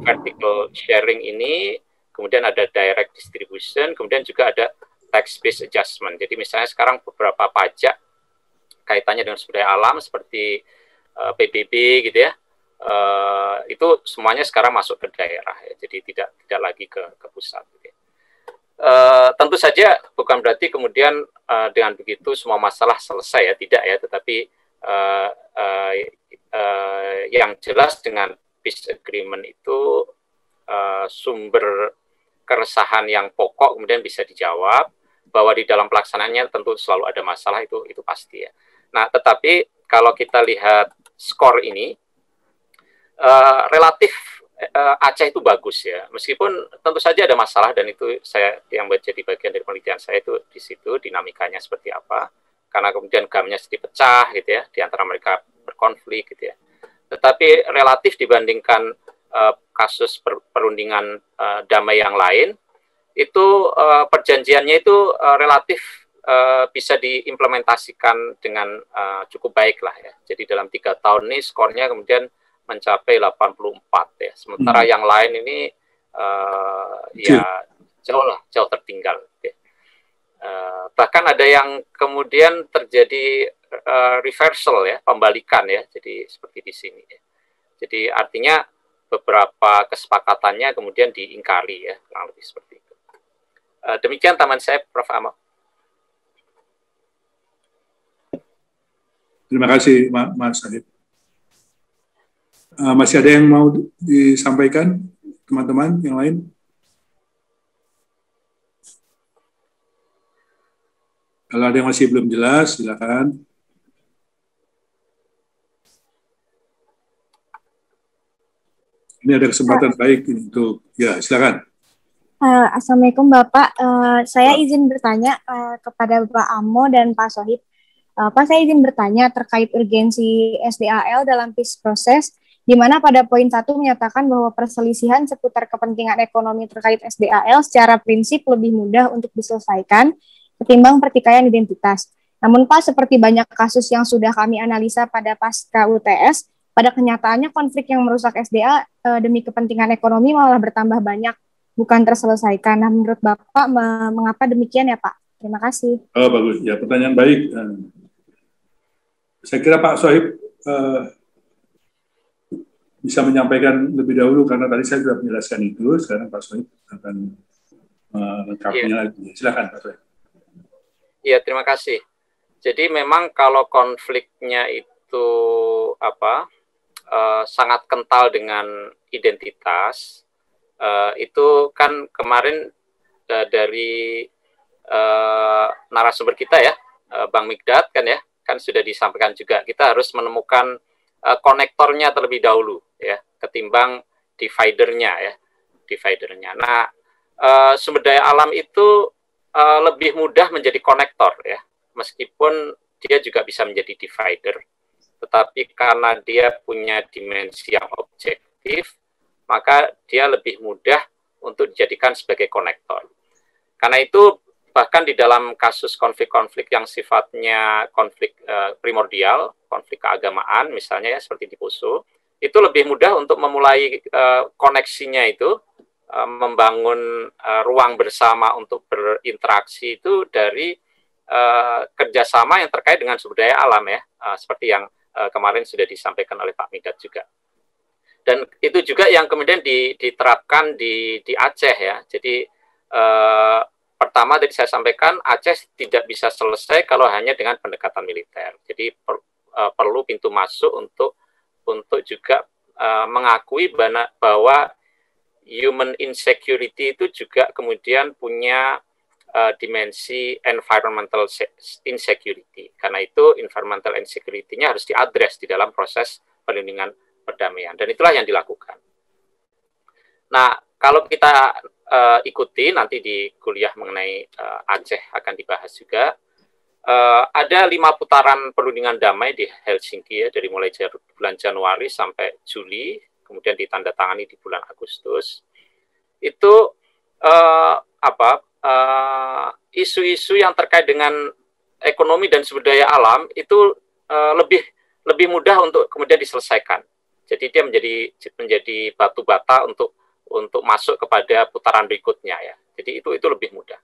vertical sharing ini, kemudian ada direct distribution, kemudian juga ada tax based adjustment. Jadi misalnya sekarang beberapa pajak kaitannya dengan sumber daya alam seperti PBB gitu ya, itu semuanya sekarang masuk ke daerah ya. Jadi tidak lagi ke pusat. Gitu ya. Tentu saja bukan berarti kemudian dengan begitu semua masalah selesai ya, tidak ya. Tetapi yang jelas dengan peace agreement itu sumber keresahan yang pokok kemudian bisa dijawab, bahwa di dalam pelaksanaannya tentu selalu ada masalah, itu pasti ya. Nah, tetapi kalau kita lihat skor ini relatif Aceh itu bagus ya, meskipun tentu saja ada masalah, dan itu saya yang jadi bagian dari penelitian saya itu di situ dinamikanya seperti apa, karena kemudian gamnya sedikit pecah gitu ya, di antara mereka berkonflik gitu ya. Tetapi relatif dibandingkan kasus perundingan damai yang lain, itu perjanjiannya itu relatif bisa diimplementasikan dengan cukup baik lah ya. Jadi dalam 3 tahun ini skornya kemudian mencapai 84 ya. Sementara yang lain ini ya jauh tertinggal. Ya. Bahkan ada yang kemudian terjadi reversal ya, pembalikan ya. Jadi seperti di sini ya. Jadi artinya beberapa kesepakatannya kemudian diingkari ya, kurang lebih seperti itu. Demikian taman saya, Prof. Ahmad. Terima kasih, Mas Adib. Masih ada yang mau disampaikan, teman-teman yang lain? Kalau ada yang masih belum jelas, silakan. Ini ada kesempatan baik untuk, ya silakan. Assalamualaikum Bapak, saya izin bertanya kepada Bapak Amo dan Pak Sohib. Pak, saya izin bertanya terkait urgensi SDAL dalam peace process, di mana pada poin 1 menyatakan bahwa perselisihan seputar kepentingan ekonomi terkait SDAL secara prinsip lebih mudah untuk diselesaikan ketimbang pertikaian identitas. Namun Pak, seperti banyak kasus yang sudah kami analisa pada pasca UTS, pada kenyataannya konflik yang merusak SDA demi kepentingan ekonomi malah bertambah banyak, bukan terselesaikan. Nah, menurut Bapak, mengapa demikian ya Pak? Terima kasih. Oh, bagus. Ya, pertanyaan baik. Saya kira Pak Sohib bisa menyampaikan lebih dahulu, karena tadi saya sudah menjelaskan itu. Sekarang Pak Sohib akan melengkapinya lagi. Silakan Pak Sohib. Iya, terima kasih. Jadi memang kalau konfliknya itu sangat kental dengan identitas, itu kan kemarin dari narasumber kita ya, Bang Mikdad kan sudah disampaikan juga, kita harus menemukan konektornya terlebih dahulu ya, ketimbang dividernya. Nah, sumber daya alam itu lebih mudah menjadi konektor ya, meskipun dia juga bisa menjadi divider. Tetapi karena dia punya dimensi yang objektif, maka dia lebih mudah untuk dijadikan sebagai konektor. Karena itu bahkan di dalam kasus konflik-konflik yang sifatnya konflik primordial, konflik keagamaan misalnya ya, seperti di Poso, itu lebih mudah untuk memulai koneksinya itu, membangun ruang bersama untuk berinteraksi itu dari kerjasama yang terkait dengan sumber daya alam ya, seperti yang kemarin sudah disampaikan oleh Pak Mikdad juga. Dan itu juga yang kemudian diterapkan di Aceh ya. Jadi pertama tadi saya sampaikan, Aceh tidak bisa selesai kalau hanya dengan pendekatan militer. Jadi perlu pintu masuk untuk juga mengakui bahwa human insecurity itu juga kemudian punya dimensi environmental insecurity. Karena itu environmental insecurity-nya harus diadres di dalam proses perlindungan perdamaian. Dan itulah yang dilakukan. Nah, kalau kita ikuti nanti di kuliah mengenai Aceh akan dibahas juga, ada 5 putaran perundingan damai di Helsinki ya, dari mulai bulan Januari sampai Juli, kemudian ditandatangani di bulan Agustus. Itu isu-isu yang terkait dengan ekonomi dan sumber daya alam itu lebih mudah untuk kemudian diselesaikan. Jadi dia menjadi batu bata untuk masuk kepada putaran berikutnya ya. Jadi itu lebih mudah.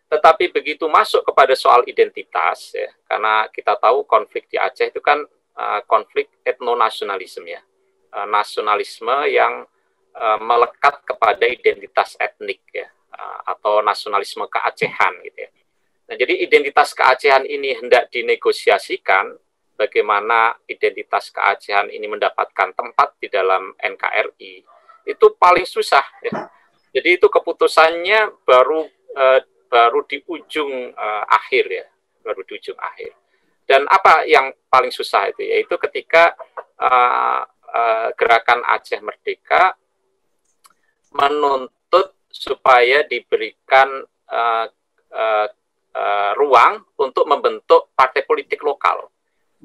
Tetapi begitu masuk kepada soal identitas ya, karena kita tahu konflik di Aceh itu kan konflik etnonasionalisme ya. Nasionalisme yang melekat kepada identitas etnik ya, atau nasionalisme keacehan gitu ya. Nah, jadi identitas keacehan ini hendak dinegosiasikan, bagaimana identitas keacehan ini mendapatkan tempat di dalam NKRI, itu paling susah ya. Jadi itu keputusannya baru di ujung akhir ya, baru di ujung akhir. Dan apa yang paling susah itu, yaitu ketika gerakan Aceh Merdeka menuntut supaya diberikan ruang untuk membentuk partai politik lokal.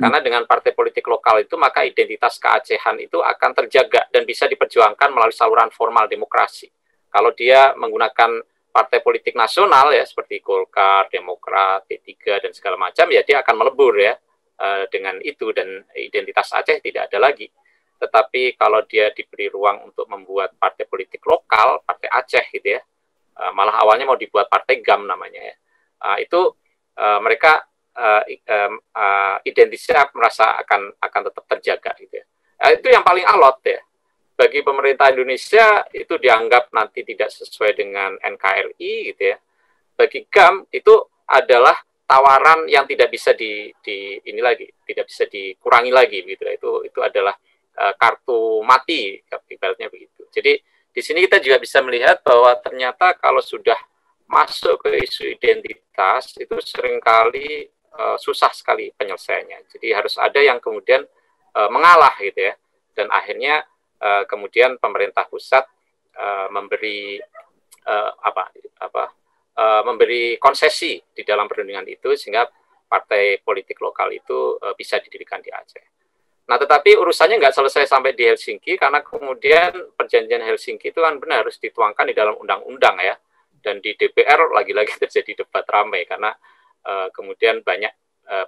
Karena dengan partai politik lokal itu, maka identitas keacehan itu akan terjaga dan bisa diperjuangkan melalui saluran formal demokrasi. Kalau dia menggunakan partai politik nasional ya, seperti Golkar, Demokrat, P3, dan segala macam, ya dia akan melebur ya dengan itu, dan identitas Aceh tidak ada lagi. Tetapi kalau dia diberi ruang untuk membuat partai politik lokal, partai Aceh gitu ya, malah awalnya mau dibuat partai GAM namanya ya, itu mereka identitasnya merasa akan tetap terjaga gitu ya. Itu yang paling alot ya. Bagi pemerintah Indonesia itu dianggap nanti tidak sesuai dengan NKRI gitu ya. Bagi GAM itu adalah tawaran yang tidak bisa tidak bisa dikurangi lagi gitu. Itu adalah kartu mati ibaratnya begitu. Jadi di sini kita juga bisa melihat bahwa ternyata kalau sudah masuk ke isu identitas itu seringkali susah sekali penyelesaiannya. Jadi harus ada yang kemudian mengalah gitu ya. Dan akhirnya kemudian pemerintah pusat memberi memberi konsesi di dalam perundingan itu sehingga partai politik lokal itu bisa didirikan di Aceh. Nah, tetapi urusannya nggak selesai sampai di Helsinki, karena kemudian perjanjian Helsinki itu kan benar harus dituangkan di dalam undang-undang ya. Dan di DPR lagi-lagi terjadi debat ramai karena kemudian banyak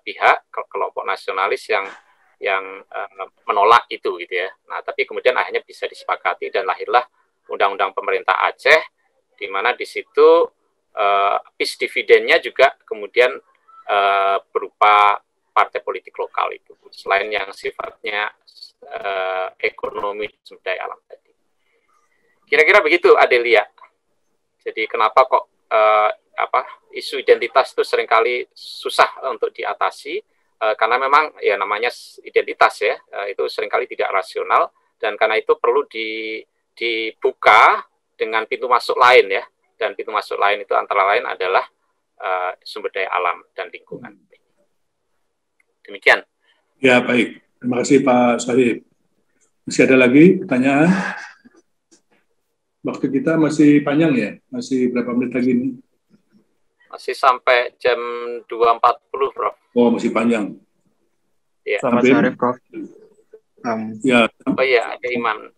pihak kelompok nasionalis yang menolak itu gitu ya. Nah, tapi kemudian akhirnya bisa disepakati dan lahirlah Undang-Undang Pemerintah Aceh, di mana di situ peace dividennya juga kemudian berupa partai politik lokal itu, selain yang sifatnya ekonomi sumber daya alam tadi. Kira-kira begitu, Adelia. Jadi kenapa kok isu identitas itu seringkali susah untuk diatasi? Karena memang ya namanya identitas ya, itu seringkali tidak rasional, dan karena itu perlu dibuka dengan pintu masuk lain ya, dan pintu masuk lain itu antara lain adalah sumber daya alam dan lingkungan. Demikian. Ya, baik. Terima kasih Pak Syarif. Masih ada lagi pertanyaan? Waktu kita masih panjang ya? Masih berapa menit lagi nih? Masih sampai jam 2.40, Prof. Oh, masih panjang. Ya. Selamat sore, Prof. Ya. Oh iya, ada Imam.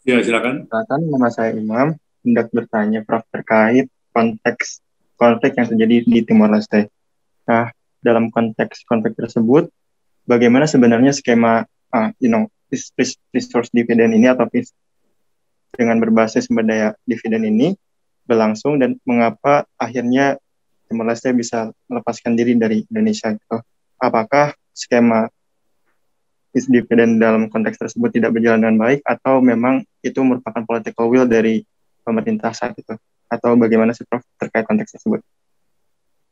Ya, silakan. Silakan, nama saya Imam. Hendak bertanya, Prof, terkait konteks konflik yang terjadi di Timor Leste. Nah, dalam konteks konflik tersebut, bagaimana sebenarnya skema resource dividend ini atau dengan berbasis sumber daya dividen ini berlangsung, dan mengapa akhirnya Timor Leste bisa melepaskan diri dari Indonesia gitu. Apakah skema dividen dalam konteks tersebut tidak berjalan dengan baik, atau memang itu merupakan political will dari pemerintah saat itu, atau bagaimana sih Prof terkait konteks tersebut?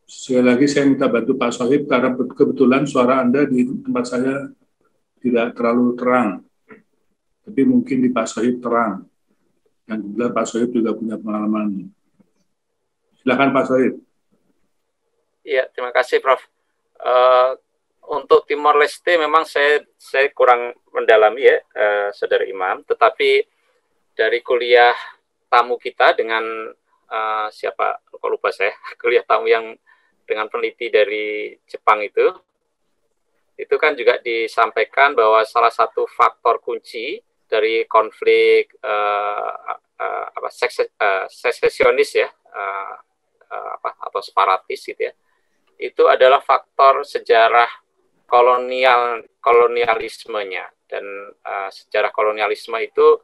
Sekali lagi saya minta bantu Pak Sohib karena kebetulan suara Anda di tempat saya tidak terlalu terang. Tapi mungkin di Pak Sohib terang. Yang juga Pak Sohib juga punya pengalaman. Silakan Pak Sohib. Iya, terima kasih Prof. Untuk Timor Leste memang saya kurang mendalami ya, Saudara Imam. Tetapi dari kuliah tamu kita dengan siapa, kok lupa saya, kuliah tamu yang dengan peneliti dari Jepang itu kan juga disampaikan bahwa salah satu faktor kunci dari konflik sesesionis ya, atau separatis gitu ya, itu adalah faktor sejarah kolonialismenya, dan sejarah kolonialisme itu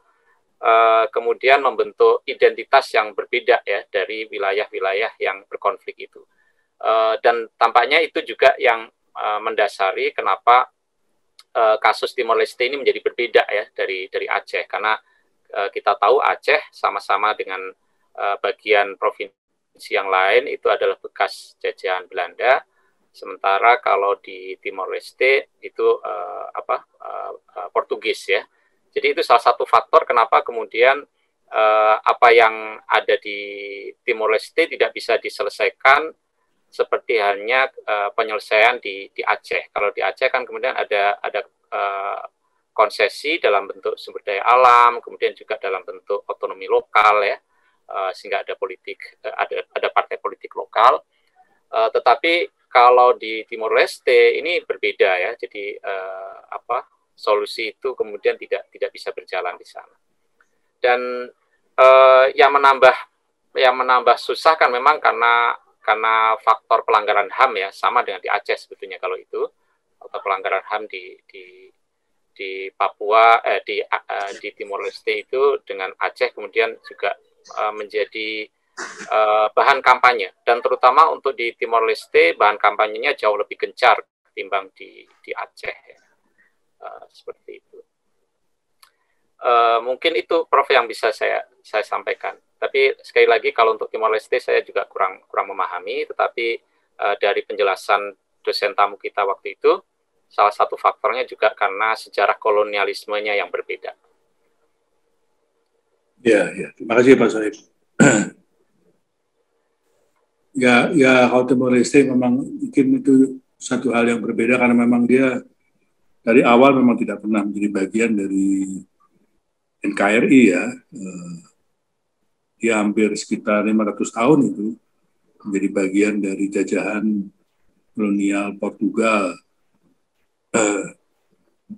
kemudian membentuk identitas yang berbeda ya dari wilayah-wilayah yang berkonflik itu. Dan tampaknya itu juga yang mendasari kenapa kasus Timor Leste ini menjadi berbeda ya dari Aceh, karena kita tahu Aceh sama-sama dengan bagian provinsi yang lain itu adalah bekas jajahan Belanda, sementara kalau di Timor Leste itu Portugis ya. Jadi itu salah satu faktor kenapa kemudian apa yang ada di Timor Leste tidak bisa diselesaikan seperti halnya penyelesaian di Aceh. Kalau di Aceh kan kemudian ada konsesi dalam bentuk sumber daya alam, kemudian juga dalam bentuk otonomi lokal ya, sehingga ada ada partai politik lokal. Tetapi kalau di Timor Leste ini berbeda ya. Jadi solusi itu kemudian tidak bisa berjalan di sana. Dan yang menambah susah kan memang karena faktor pelanggaran HAM ya, sama dengan di Aceh sebetulnya kalau itu, atau pelanggaran HAM di Papua, di Timor Leste itu dengan Aceh kemudian juga menjadi bahan kampanye, dan terutama untuk di Timor Leste bahan kampanyenya jauh lebih gencar ketimbang di Aceh ya. Seperti itu. Mungkin itu Prof yang bisa saya sampaikan. Tapi sekali lagi kalau untuk Timor Leste saya juga kurang memahami, tetapi dari penjelasan dosen tamu kita waktu itu, salah satu faktornya juga karena sejarah kolonialismenya yang berbeda. Ya, terima kasih Pak Sohib. Ya, kalau Timor Leste memang mungkin itu satu hal yang berbeda karena memang dia dari awal memang tidak pernah menjadi bagian dari NKRI ya. Dia hampir sekitar 500 tahun itu menjadi bagian dari jajahan kolonial Portugal.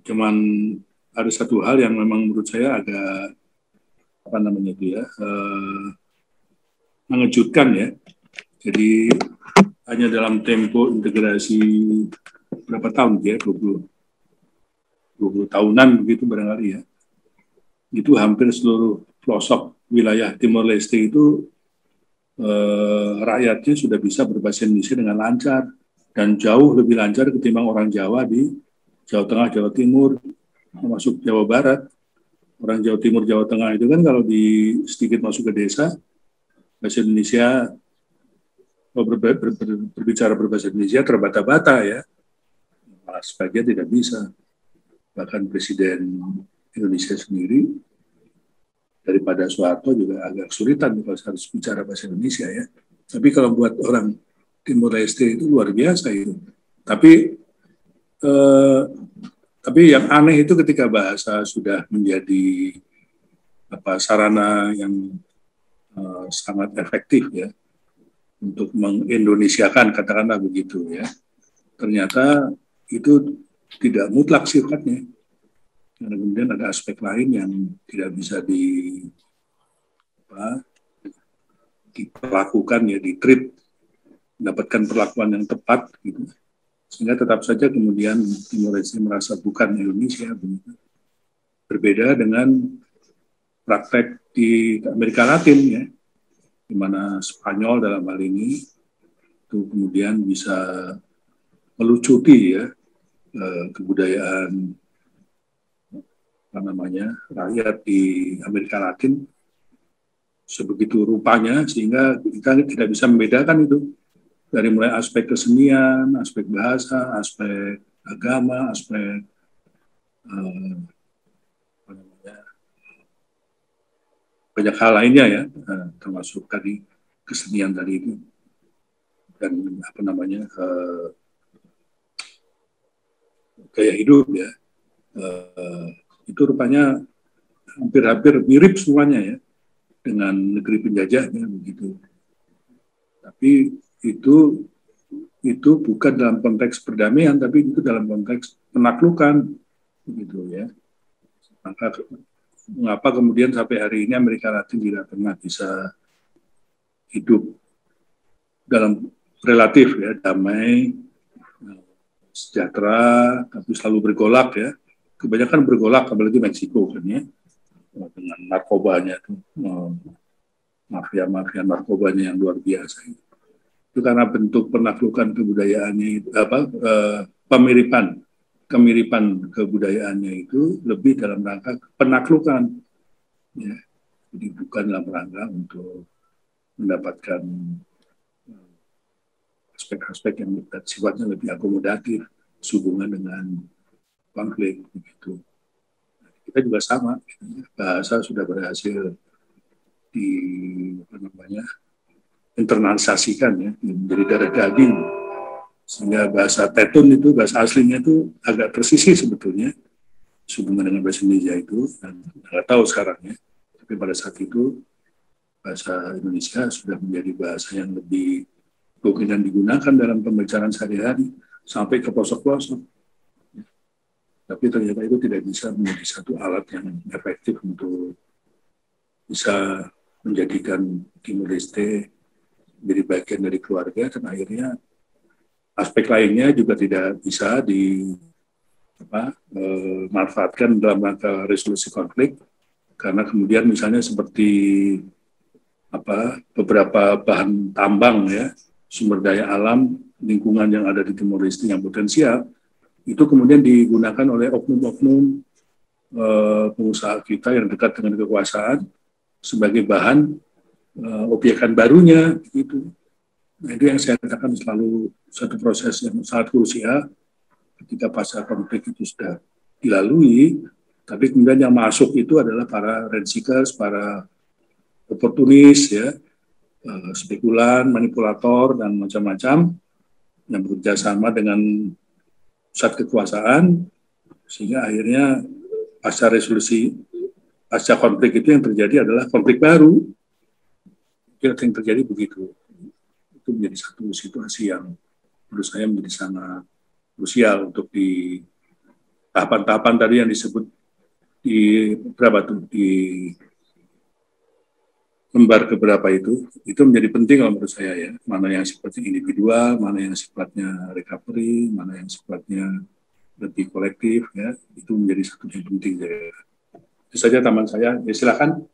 Cuman ada satu hal yang memang menurut saya agak mengejutkan ya. Jadi hanya dalam tempo integrasi berapa tahun ya, 20 tahunan begitu barangkali ya. Itu hampir seluruh pelosok wilayah Timor Leste itu rakyatnya sudah bisa berbahasa Indonesia dengan lancar dan jauh lebih lancar ketimbang orang Jawa di Jawa Tengah, Jawa Timur, termasuk Jawa Barat. Orang Jawa Timur, Jawa Tengah itu kan kalau sedikit masuk ke desa, bahasa Indonesia, berbicara berbahasa Indonesia terbata-bata ya. Malah sebagian tidak bisa. Bahkan Presiden Indonesia sendiri daripada Soeharto juga agak kesulitan kalau harus bicara bahasa Indonesia ya. Tapi kalau buat orang Timor Leste itu luar biasa itu. Tapi yang aneh itu ketika bahasa sudah menjadi sarana yang sangat efektif ya untuk mengindonesiakan, katakanlah begitu ya. Ternyata itu tidak mutlak sifatnya. Karena kemudian ada aspek lain yang tidak bisa diperlakukan ya, mendapatkan perlakuan yang tepat gitu. Sehingga tetap saja kemudian Timor Leste merasa bukan Indonesia begitu. Berbeda dengan praktek di Amerika Latin ya, di mana Spanyol dalam hal ini itu kemudian bisa melucuti ya kebudayaan rakyat di Amerika Latin sebegitu rupanya sehingga kita tidak bisa membedakan itu dari mulai aspek kesenian, aspek bahasa, aspek agama, aspek banyak hal lainnya ya, termasuk tadi kesenian tadi itu, dan gaya hidup ya, itu rupanya hampir-hampir mirip semuanya ya dengan negeri penjajahnya begitu. Tapi itu bukan dalam konteks perdamaian, tapi itu dalam konteks penaklukan begitu ya. Mengapa kemudian sampai hari ini Amerika Latin tidak pernah bisa hidup dalam relatif ya damai, sejahtera, tapi selalu bergolak ya. Kebanyakan bergolak, apalagi Meksiko kan ya, dengan narkobanya tuh, mafia narkobanya yang luar biasa. Itu karena bentuk penaklukan kebudayaannya, kemiripan kebudayaannya itu lebih dalam rangka penaklukan, ya. Jadi bukan dalam rangka untuk mendapatkan aspek-aspek yang sifatnya lebih akomodatif sehubungan dengan konflik begitu. Kita juga sama, bahasa sudah berhasil internalisasikan ya, menjadi darah daging, sehingga bahasa Tetun itu, bahasa aslinya itu agak tersisih sebetulnya sehubungan dengan bahasa Indonesia itu, dan nggak tahu sekarang ya, tapi pada saat itu bahasa Indonesia sudah menjadi bahasa yang lebih dominan digunakan dalam pembicaraan sehari-hari sampai ke pelosok-pelosok. Tapi ternyata itu tidak bisa menjadi satu alat yang efektif untuk bisa menjadikan Timor Leste menjadi bagian dari keluarga, dan akhirnya aspek lainnya juga tidak bisa dimanfaatkan dalam rangka resolusi konflik, karena kemudian misalnya seperti beberapa bahan tambang ya, sumber daya alam, lingkungan yang ada di Timor Leste yang potensial, itu kemudian digunakan oleh oknum-oknum pengusaha kita yang dekat dengan kekuasaan sebagai bahan objekan barunya gitu. Nah, itu yang saya katakan selalu satu proses yang sangat krusial ketika pasca konflik itu sudah dilalui, tapi kemudian yang masuk itu adalah para rent seekers, para oportunis ya, spekulan, manipulator dan macam-macam yang bekerja sama dengan pusat kekuasaan, sehingga akhirnya pasca konflik itu yang terjadi adalah konflik baru. Yang terjadi begitu. Itu menjadi satu situasi yang menurut saya menjadi sangat krusial untuk di tahapan-tahapan tadi yang disebut di lembar keberapa itu menjadi penting kalau menurut saya ya, mana yang sifatnya individual, mana yang sifatnya recovery, mana yang sifatnya lebih kolektif ya, itu menjadi satu yang penting ya. Itu saja taman saya, ya silakan.